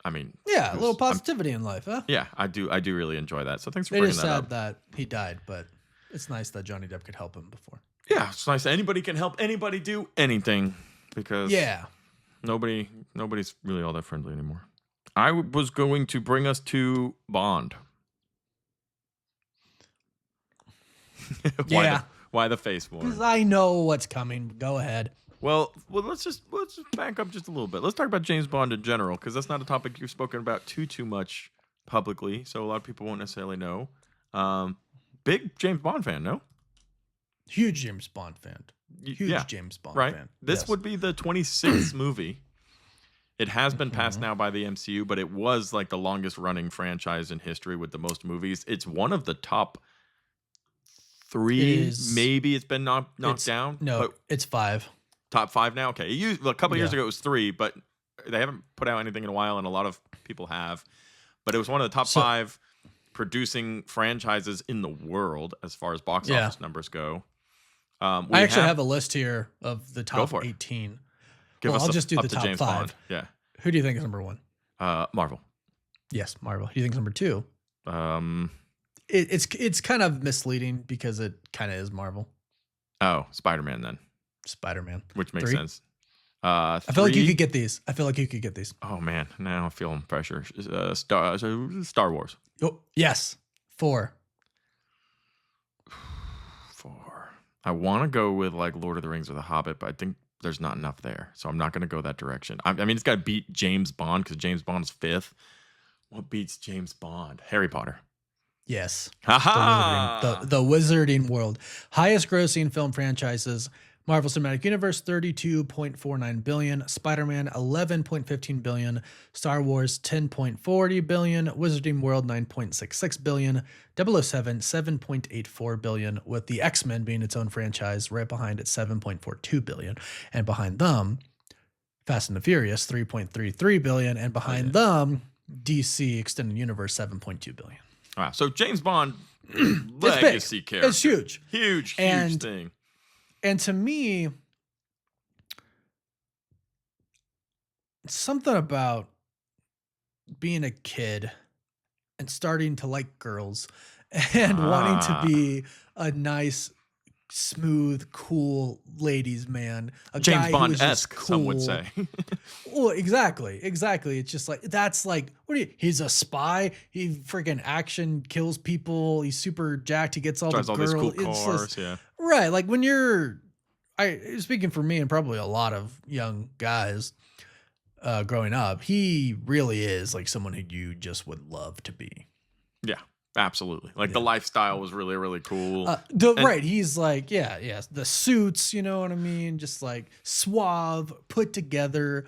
I mean, a little positivity in life, huh? Yeah, I do really enjoy that. So thanks for bringing that up. It is sad that he died, but it's nice that Johnny Depp could help him before. Yeah, it's nice that anybody can help anybody do anything, because nobody's really all that friendly anymore. I was going to bring us to Bond. Why the face war? Because I know what's coming. Go ahead. Well, let's just back up just a little bit. Let's talk about James Bond in general, because that's not a topic you've spoken about too much publicly, so a lot of people won't necessarily know. Big James Bond fan, no? Huge James Bond fan. James Bond fan. This would be the 26th movie. It has been passed now by the MCU, but it was like the longest running franchise in history with the most movies. It's one of the top 3. Maybe it's been knocked down. No, it's 5. Top 5 now? Okay. A couple years ago it was 3, but they haven't put out anything in a while, and a lot of people have. But it was one of the top 5 producing franchises in the world as far as box office numbers go. I actually have a list here of the top 18. I'll just do the top James 5. Bond. Yeah. Who do you think is number 1? Marvel. Yes, Marvel. Who do you think is number 2? It's kind of misleading because it kind of is Marvel. Oh, Spider-Man then. Spider-Man. Which makes 3? sense. I feel like you could get these. Oh, man. Now I'm feeling pressure. Star Wars. Oh, yes. 4. 4. I want to go with like Lord of the Rings or The Hobbit, but I think there's not enough there. So I'm not going to go that direction. I mean, it's got to beat James Bond, because James Bond is 5th. What beats James Bond? Harry Potter. Yes. Ha the Wizarding World. Highest grossing film franchises. Marvel Cinematic Universe, $32.49 billion. Spider-Man, $11.15 billion. Star Wars, $10.40 billion. Wizarding World, $9.66 billion. 007, $7.84 billion, with the X-Men being its own franchise right behind at $7.42 billion. And behind them, Fast and the Furious, $3.33 billion. And behind them, DC Extended Universe, $7.2 billion. Wow. So James Bond, legacy character. It's huge. Huge thing. And to me, something about being a kid and starting to like girls and wanting to be a nice, smooth, cool ladies man. A James guy Bond-esque, cool. some would say. Well, exactly. It's just like, that's like, he's a spy. He freaking action kills people. He's super jacked. He gets all Drives the all girls. these cool cars, yeah. Right. Like when speaking for me and probably a lot of young guys growing up, he really is like someone who you just would love to be. Yeah, absolutely. Like the lifestyle was really, really cool. Right. He's like, the suits, you know what I mean? Just like suave, put together,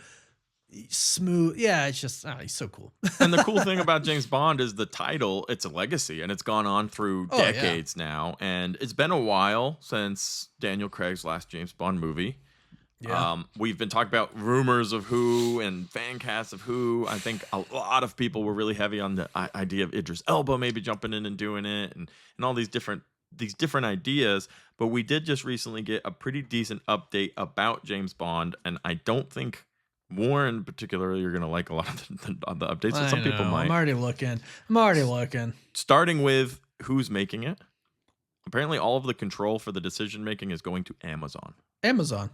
smooth. Yeah, it's just, he's so cool. And the cool thing about James Bond is the title, it's a legacy, and it's gone on through decades now. And it's been a while since Daniel Craig's last James Bond movie. Yeah. We've been talking about rumors of who and fan casts of who. I think a lot of people were really heavy on the idea of Idris Elba maybe jumping in and doing it, and all these different ideas. But we did just recently get a pretty decent update about James Bond, and I don't think Warren particularly you're going to like a lot of the updates, but some people might. I'm already looking. Starting with who's making it. Apparently all of the control for the decision making is going to Amazon.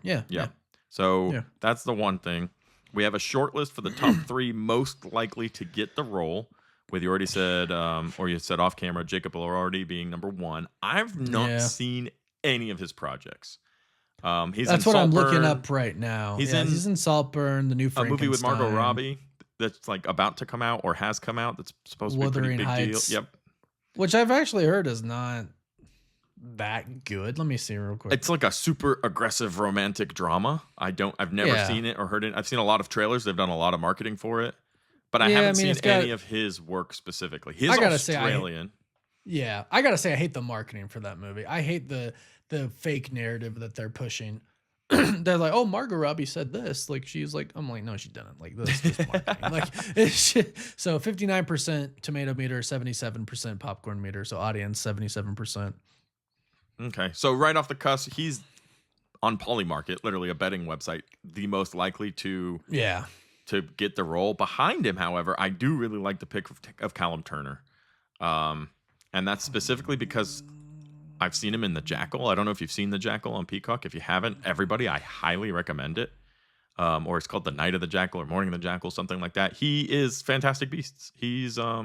Yeah. So that's the one thing. We have a short list for the top 3 most likely to get the role. With you already said, or you said off camera, Jacob Elordi being number 1. I've not seen any of his projects. That's what I'm looking up right now. He's in Saltburn, the new Frankenstein. A movie with Margot Robbie that's like about to come out or has come out. That's supposed to be a pretty big Heights, deal. Yep. Which I've actually heard is not that good. Let me see real quick. It's like a super aggressive romantic drama. I've never seen it or heard it. I've seen a lot of trailers. They've done a lot of marketing for it, but I haven't seen any of his work specifically. He's Australian. I gotta say I hate the marketing for that movie. I hate the fake narrative that they're pushing. They're like, oh, Margot Robbie said this. Like, she's like, I'm like, no, she didn't. Like, this is marketing. Like, so 59% tomato meter, 77% popcorn meter. So audience, 77%. Okay. So right off the cusp, he's on Polymarket, literally a betting website, the most likely to get the role. Behind him, however, I do really like the pick of Callum Turner. And that's specifically because I've seen him in The Jackal. I don't know if you've seen The Jackal on Peacock. If you haven't, everybody, I highly recommend it. Or it's called The Night of the Jackal or Morning of the Jackal, something like that. He is Fantastic Beasts. He's I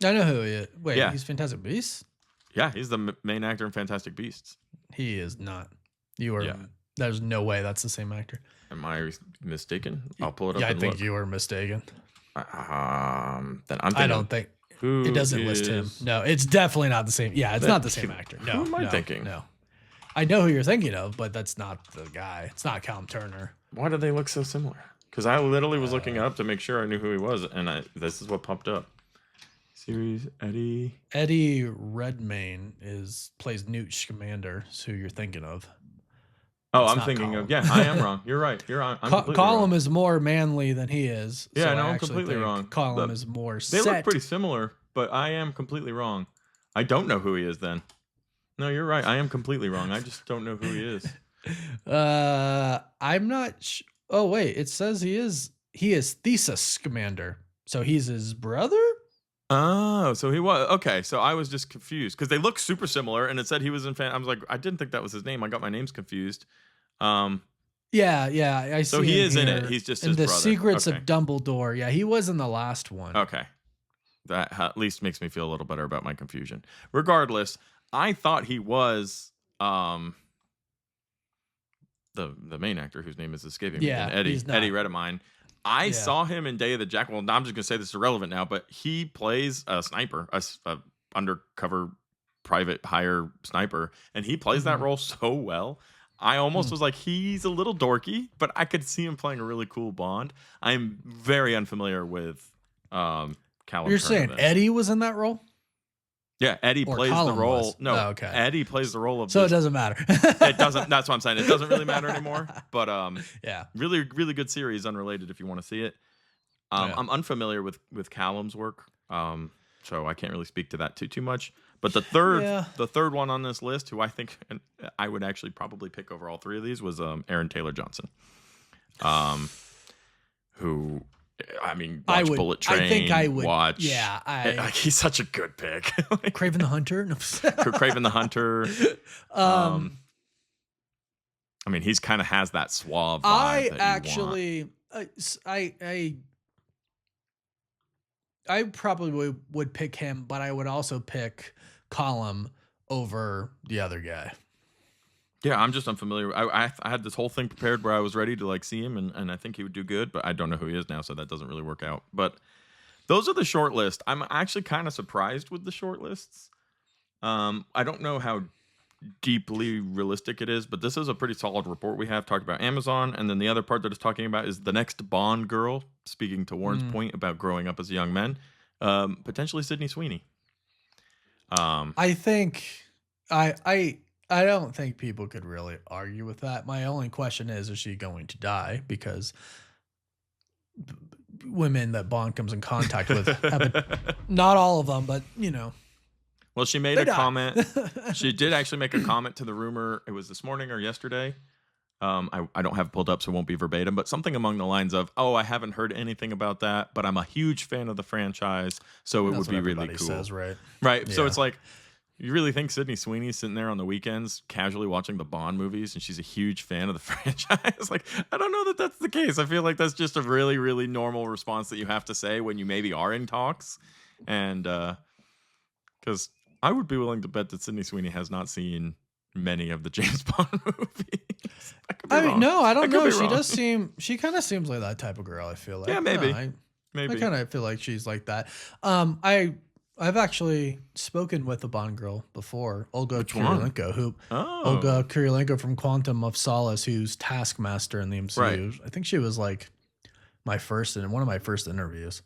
know who he is. Wait, he's Fantastic Beasts? Yeah, he's the main actor in Fantastic Beasts. He is not. You are. There's no way that's the same actor. Am I mistaken? I'll pull it up. Yeah, I think you are mistaken. Then I'm thinking, I don't think. It doesn't list him. No, it's definitely not the same. Yeah, it's not the same actor. No. Who am I thinking? No. I know who you're thinking of, but that's not the guy. It's not Callum Turner. Why do they look so similar? Because I literally was looking up to make sure I knew who he was, and this is what popped up. Series Eddie Redmayne plays Newt Scamander, who you're thinking of. Oh, I'm thinking of I am wrong. You're right. You're on. Colum is more manly than he is. Yeah, so no, I'm completely wrong. Colum is more. They look pretty similar, but I am completely wrong. I don't know who he is. Then, no, you're right. I am completely wrong. I just don't know who he is. I'm not. Oh wait, it says he is Thesis Scamander. So he's his brother. Oh, so he was okay. So I was just confused because they look super similar, and it said he was in. I was like, I didn't think that was his name. I got my names confused. I see. So he is in it. He's just his brother. The Secrets of Dumbledore. Yeah, he was in the last one. Okay, that at least makes me feel a little better about my confusion. Regardless, I thought he was the main actor whose name is escaping me. Eddie Redmayne. I saw him in Day of the Jackal. Well, I'm just gonna say this is irrelevant now, but he plays a sniper, a undercover private hire sniper, and he plays that role so well. I almost was like, he's a little dorky, but I could see him playing a really cool Bond. I'm very unfamiliar with Callum. You're saying Eddie was in that role? Yeah, Eddie plays the role. Was. No, okay. Eddie plays the role of. So it doesn't matter. It doesn't. That's what I'm saying. It doesn't really matter anymore. But yeah, really, really good series, unrelated. If you want to see it, I'm unfamiliar with Callum's work, so I can't really speak to that too much. But the third one on this list, who I think I would actually probably pick over all three of these, was Aaron Taylor Johnson, who. I mean, watch Bullet Train. I think I would watch. Yeah, he's such a good pick. Kraven the Hunter. No. Kraven the Hunter. I mean, he's kind of has that suave vibe. I probably would pick him, but I would also pick Callum over the other guy. Yeah, I'm just unfamiliar. I had this whole thing prepared where I was ready to like see him, and I think he would do good, but I don't know who he is now, so that doesn't really work out. But those are the short list. I'm actually kind of surprised with the short lists. I don't know how deeply realistic it is, but this is a pretty solid report we have talked about Amazon, and then the other part that it's talking about is the next Bond girl, speaking to Warren's point about growing up as a young man, potentially Sydney Sweeney. I think I don't think people could really argue with that. My only question is she going to die? Because women that Bond comes in contact with, not all of them, but you know. Well, she made a comment. She did actually make a comment to the rumor. It was this morning or yesterday. I don't have it pulled up, so it won't be verbatim, but something along the lines of, "Oh, I haven't heard anything about that, but I'm a huge fan of the franchise, so it would be really cool." Says, right? Right. Yeah. So it's like, you really think Sydney Sweeney's sitting there on the weekends casually watching the Bond movies and she's a huge fan of the franchise? Like, I don't know that that's the case. I feel like that's just a really, really normal response that you have to say when you maybe are in talks. And because I would be willing to bet that Sydney Sweeney has not seen many of the James Bond movies. I mean, no, I don't know. She kind of seems like that type of girl, I feel like. Yeah, maybe. I kind of feel like she's like that. I've actually spoken with a Bond girl before, Olga Kurylenko, Olga Kurylenko from Quantum of Solace, who's Taskmaster in the MCU. Right. I think she was like one of my first interviews.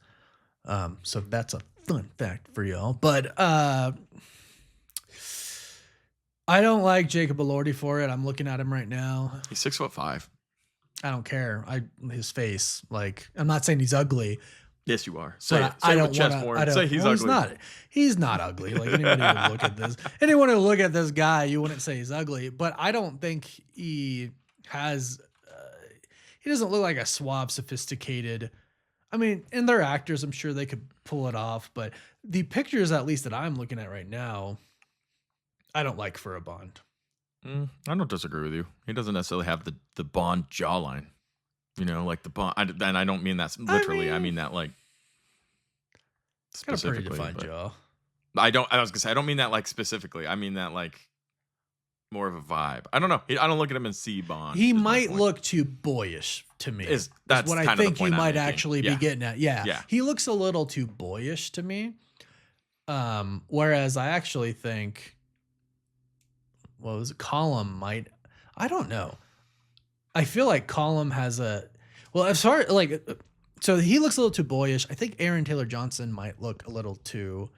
So that's a fun fact for y'all. But I don't like Jacob Elordi for it. I'm looking at him right now. He's 6'5". I don't care. His face, like, I'm not saying he's ugly. Yes, you are. Say he's ugly. He's not ugly. Like, anyone who look at this guy, you wouldn't say he's ugly. But I don't think he has. He doesn't look like a suave, sophisticated. I mean, and they're actors. I'm sure they could pull it off. But the pictures, at least that I'm looking at right now, I don't like for a Bond. I don't disagree with you. He doesn't necessarily have the Bond jawline. You know, like the Bond, and I don't mean that literally. I mean that like specifically. Got a pretty defined jaw. I was gonna say I don't mean that like specifically. I mean that like more of a vibe. I don't know. I don't look at him and see Bond. He might look too boyish to me. That's what I think you might actually be getting at. Yeah, he looks a little too boyish to me. Whereas I actually think, Callum might. I don't know. I feel like Callum has as far like, so he looks a little too boyish. I think Aaron Taylor Johnson might look a little too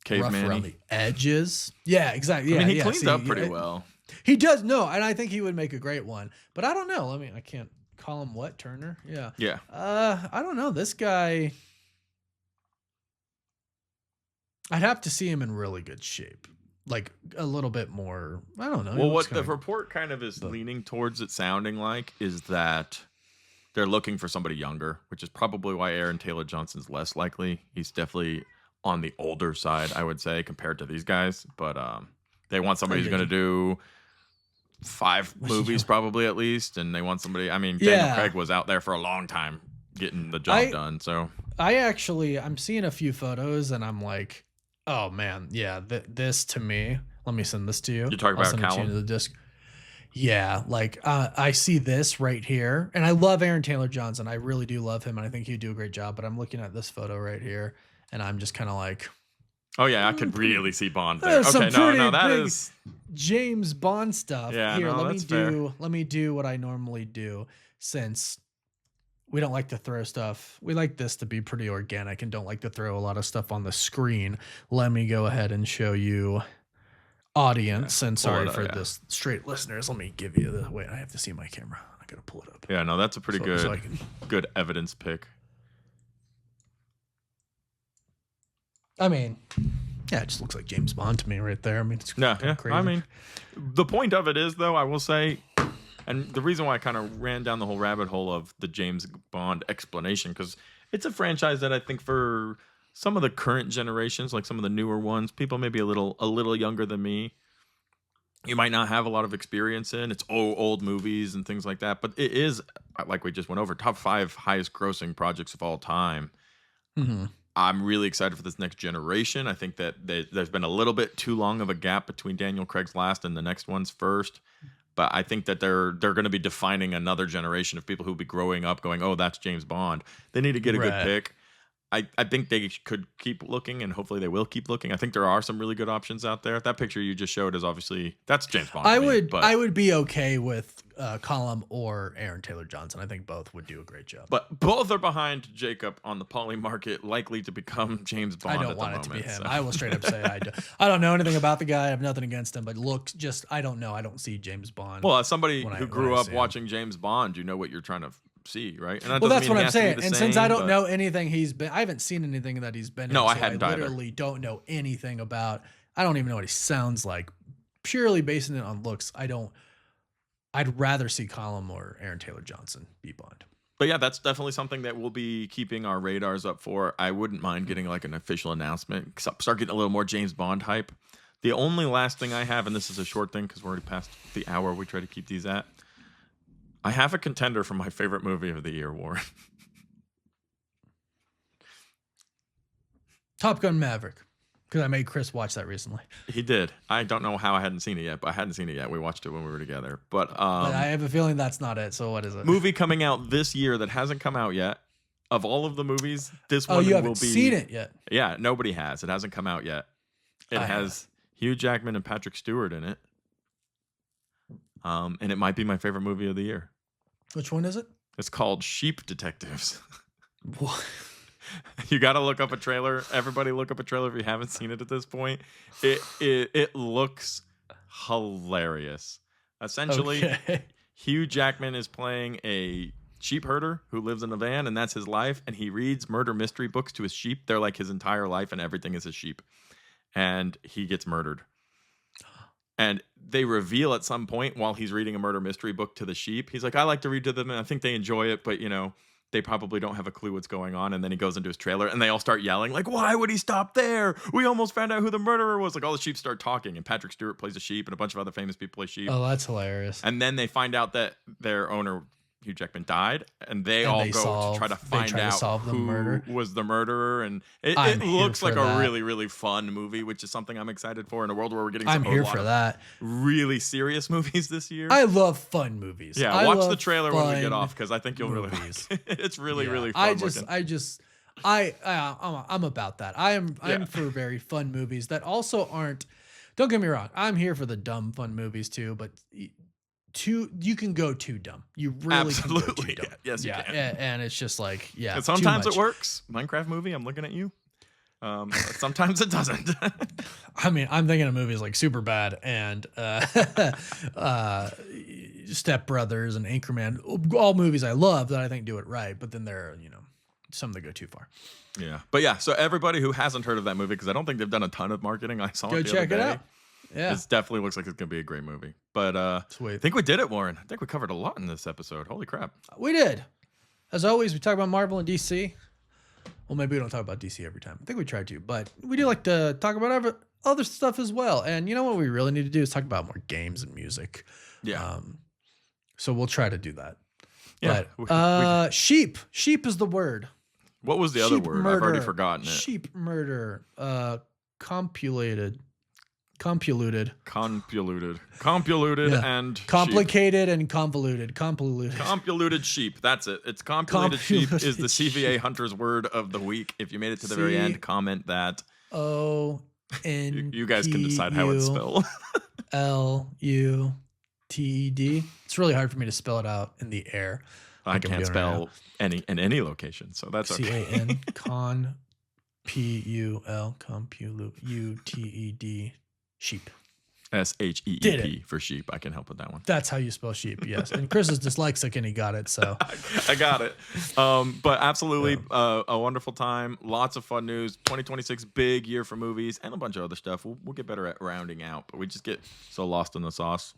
rough around the edges. Yeah, exactly. Yeah, I mean, he cleans up pretty well. He does. No, and I think he would make a great one. But I don't know. I mean, I can't call him what, Turner? Yeah. Yeah. I don't know. This guy, I'd have to see him in really good shape. Like a little bit more, I don't know. Well, what the report kind of is leaning towards it sounding like is that they're looking for somebody younger, which is probably why Aaron Taylor Johnson's less likely. He's definitely on the older side, I would say, compared to these guys. But they want somebody who's going to do 5 movies probably at least, and they want somebody. I mean, Daniel Craig was out there for a long time getting the job done. So I'm seeing a few photos, and I'm like, oh man, yeah, this to me. Let me send this to you. You're talking about Callum? To the disc. Yeah, like I see this right here, and I love Aaron Taylor Johnson. I really do love him, and I think he'd do a great job. But I'm looking at this photo right here, and I'm just kind of like, oh yeah, I could really see Bond there. some Okay, no, pretty that big is James Bond stuff. yeah. Here, No, that's fair. let me do what I normally do, since we don't like to throw stuff. We like this to be pretty organic and don't like to throw a lot of stuff on the screen. Let me go ahead and show you audience, and sorry for this straight listeners. Let me give you the wait. I have to see my camera. I gotta pull it up. Yeah, no, that's a pretty good evidence pick. I mean, yeah, it just looks like James Bond to me right there. I mean, it's yeah. crazy. I mean, the point of it is, though, I will say, and the reason why I kind of ran down the whole rabbit hole of the James Bond explanation, because it's a franchise that I think for some of the current generations, like some of the newer ones, people maybe a little younger than me, you might not have a lot of experience in. It's old movies and things like that, but it is, like we just went over, top 5 highest grossing projects of all time. Mm-hmm. I'm really excited for this next generation. I think that there's been a little bit too long of a gap between Daniel Craig's last and the next one's first. But I think that they're going to be defining another generation of people who will be growing up going, oh, that's James Bond. They need to get a good pick. I think they could keep looking, and hopefully they will keep looking. I think there are some really good options out there. That picture you just showed is obviously, that's James Bond. I would be okay with Colum or Aaron Taylor Johnson. I think both would do a great job. But both are behind Jacob on the poly market, likely to become James Bond. I don't want it to be him. So. I will straight up say I don't know anything about the guy. I have nothing against him, but looks just, I don't know. I don't see James Bond. Well, as somebody who grew up watching James Bond, you know what you're trying to see, right? And that's what I'm saying. And since I don't know anything he's been, I haven't seen anything that he's been in. No, I hadn't either. Literally don't know anything about. I don't even know what he sounds like. Purely basing it on looks, I'd rather see Colum or Aaron Taylor Johnson be Bond. But yeah, that's definitely something that we'll be keeping our radars up for. I wouldn't mind getting like an official announcement. Start getting a little more James Bond hype. The only last thing I have, and this is a short thing because we're already past the hour we try to keep these at. I have a contender for my favorite movie of the year, Warren. Top Gun Maverick. Because I made Chris watch that recently. He did. I don't know how I hadn't seen it yet, but I hadn't seen it yet. We watched it when we were together. But I have a feeling that's not it. So what is it? Movie coming out this year that hasn't come out yet. Of all of the movies, this one will be... Oh, you haven't seen it yet? Yeah, nobody has. It hasn't come out yet. It has Hugh Jackman and Patrick Stewart in it. And it might be my favorite movie of the year. Which one is it? It's called Sheep Detectives. What? You got to look up a trailer. Everybody look up a trailer if you haven't seen it at this point. It looks hilarious. Essentially, Hugh Jackman is playing a sheep herder who lives in a van, and that's his life. And he reads murder mystery books to his sheep. They're like his entire life, and everything is his sheep. And he gets murdered. And they reveal at some point while he's reading a murder mystery book to the sheep, he's like, I like to read to them, and I think they enjoy it, but, you know, they probably don't have a clue what's going on. And then he goes into his trailer, and they all start yelling, like, why would he stop there? We almost found out who the murderer was. Like, all the sheep start talking, and Patrick Stewart plays a sheep, and a bunch of other famous people play sheep. Oh, that's hilarious. And then they find out that their owner, Hugh Jackman, died, and they all go to try to find out who was the murderer. And it looks like a really, really fun movie, which is something I'm excited for in a world where we're getting some really serious movies this year. I love fun movies. Yeah, watch the trailer when we get off, because I think you'll really like it. It's really, really fun. I'm about that. I'm for very fun movies that also aren't. Don't get me wrong. I'm here for the dumb fun movies too, but. You can go too dumb. You really can go too dumb. Yes, you can. And it's just like, and sometimes it works. Minecraft movie, I'm looking at you. Sometimes it doesn't. I mean, I'm thinking of movies like Superbad and Step Brothers and Anchorman. All movies I love that I think do it right, but then there are, some that go too far. Yeah. But yeah, so everybody who hasn't heard of that movie, because I don't think they've done a ton of marketing. I saw it the other day. Go check it out. Yeah. It definitely looks like it's going to be a great movie. But sweet. I think we did it, Warren. I think we covered a lot in this episode. Holy crap. We did. As always, we talk about Marvel and DC. Well, maybe we don't talk about DC every time. I think we tried to, but we do like to talk about other stuff as well. And you know what we really need to do is talk about more games and music. Yeah. So we'll try to do that. Yeah. But sheep. Sheep is the word. What was the other word? Murder. I've already forgotten it. Sheep murder. Compulated. Convoluted. Convoluted Yeah. and Complicated and convoluted. Convoluted. Convoluted sheep. That's it. It's convoluted sheep is the CVA Hunter's word of the week. If you made it to the very end, comment that. You guys can decide how it's spelled. Luted. It's really hard for me to spell it out in the air. I can't spell in any location, so that's okay. CAN con PUL COMPULUTED sheep. SHEEP for sheep. I can help with that one. That's how you spell sheep, yes. And Chris is dyslexic and he got it, so I got it. But absolutely a wonderful time. Lots of fun news. 2026, big year for movies and a bunch of other stuff. We'll get better at rounding out, but we just get so lost in the sauce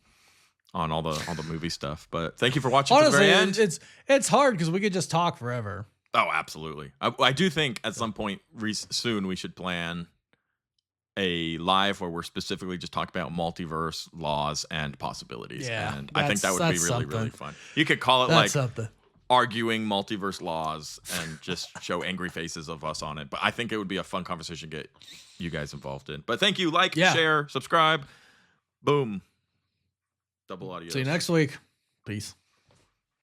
on all the movie stuff. But thank you for watching. Honestly, to the very end. It's hard because we could just talk forever. Oh, absolutely. I do think at some point soon we should plan a live where we're specifically just talking about multiverse laws and possibilities. Yeah, and I think that would be really, something. really fun. You could call it that's like something. Arguing multiverse laws and just show angry faces of us on it. But I think it would be a fun conversation to get you guys involved in. But thank you. Like, share, subscribe. Boom. Double audio. See you next week. Peace.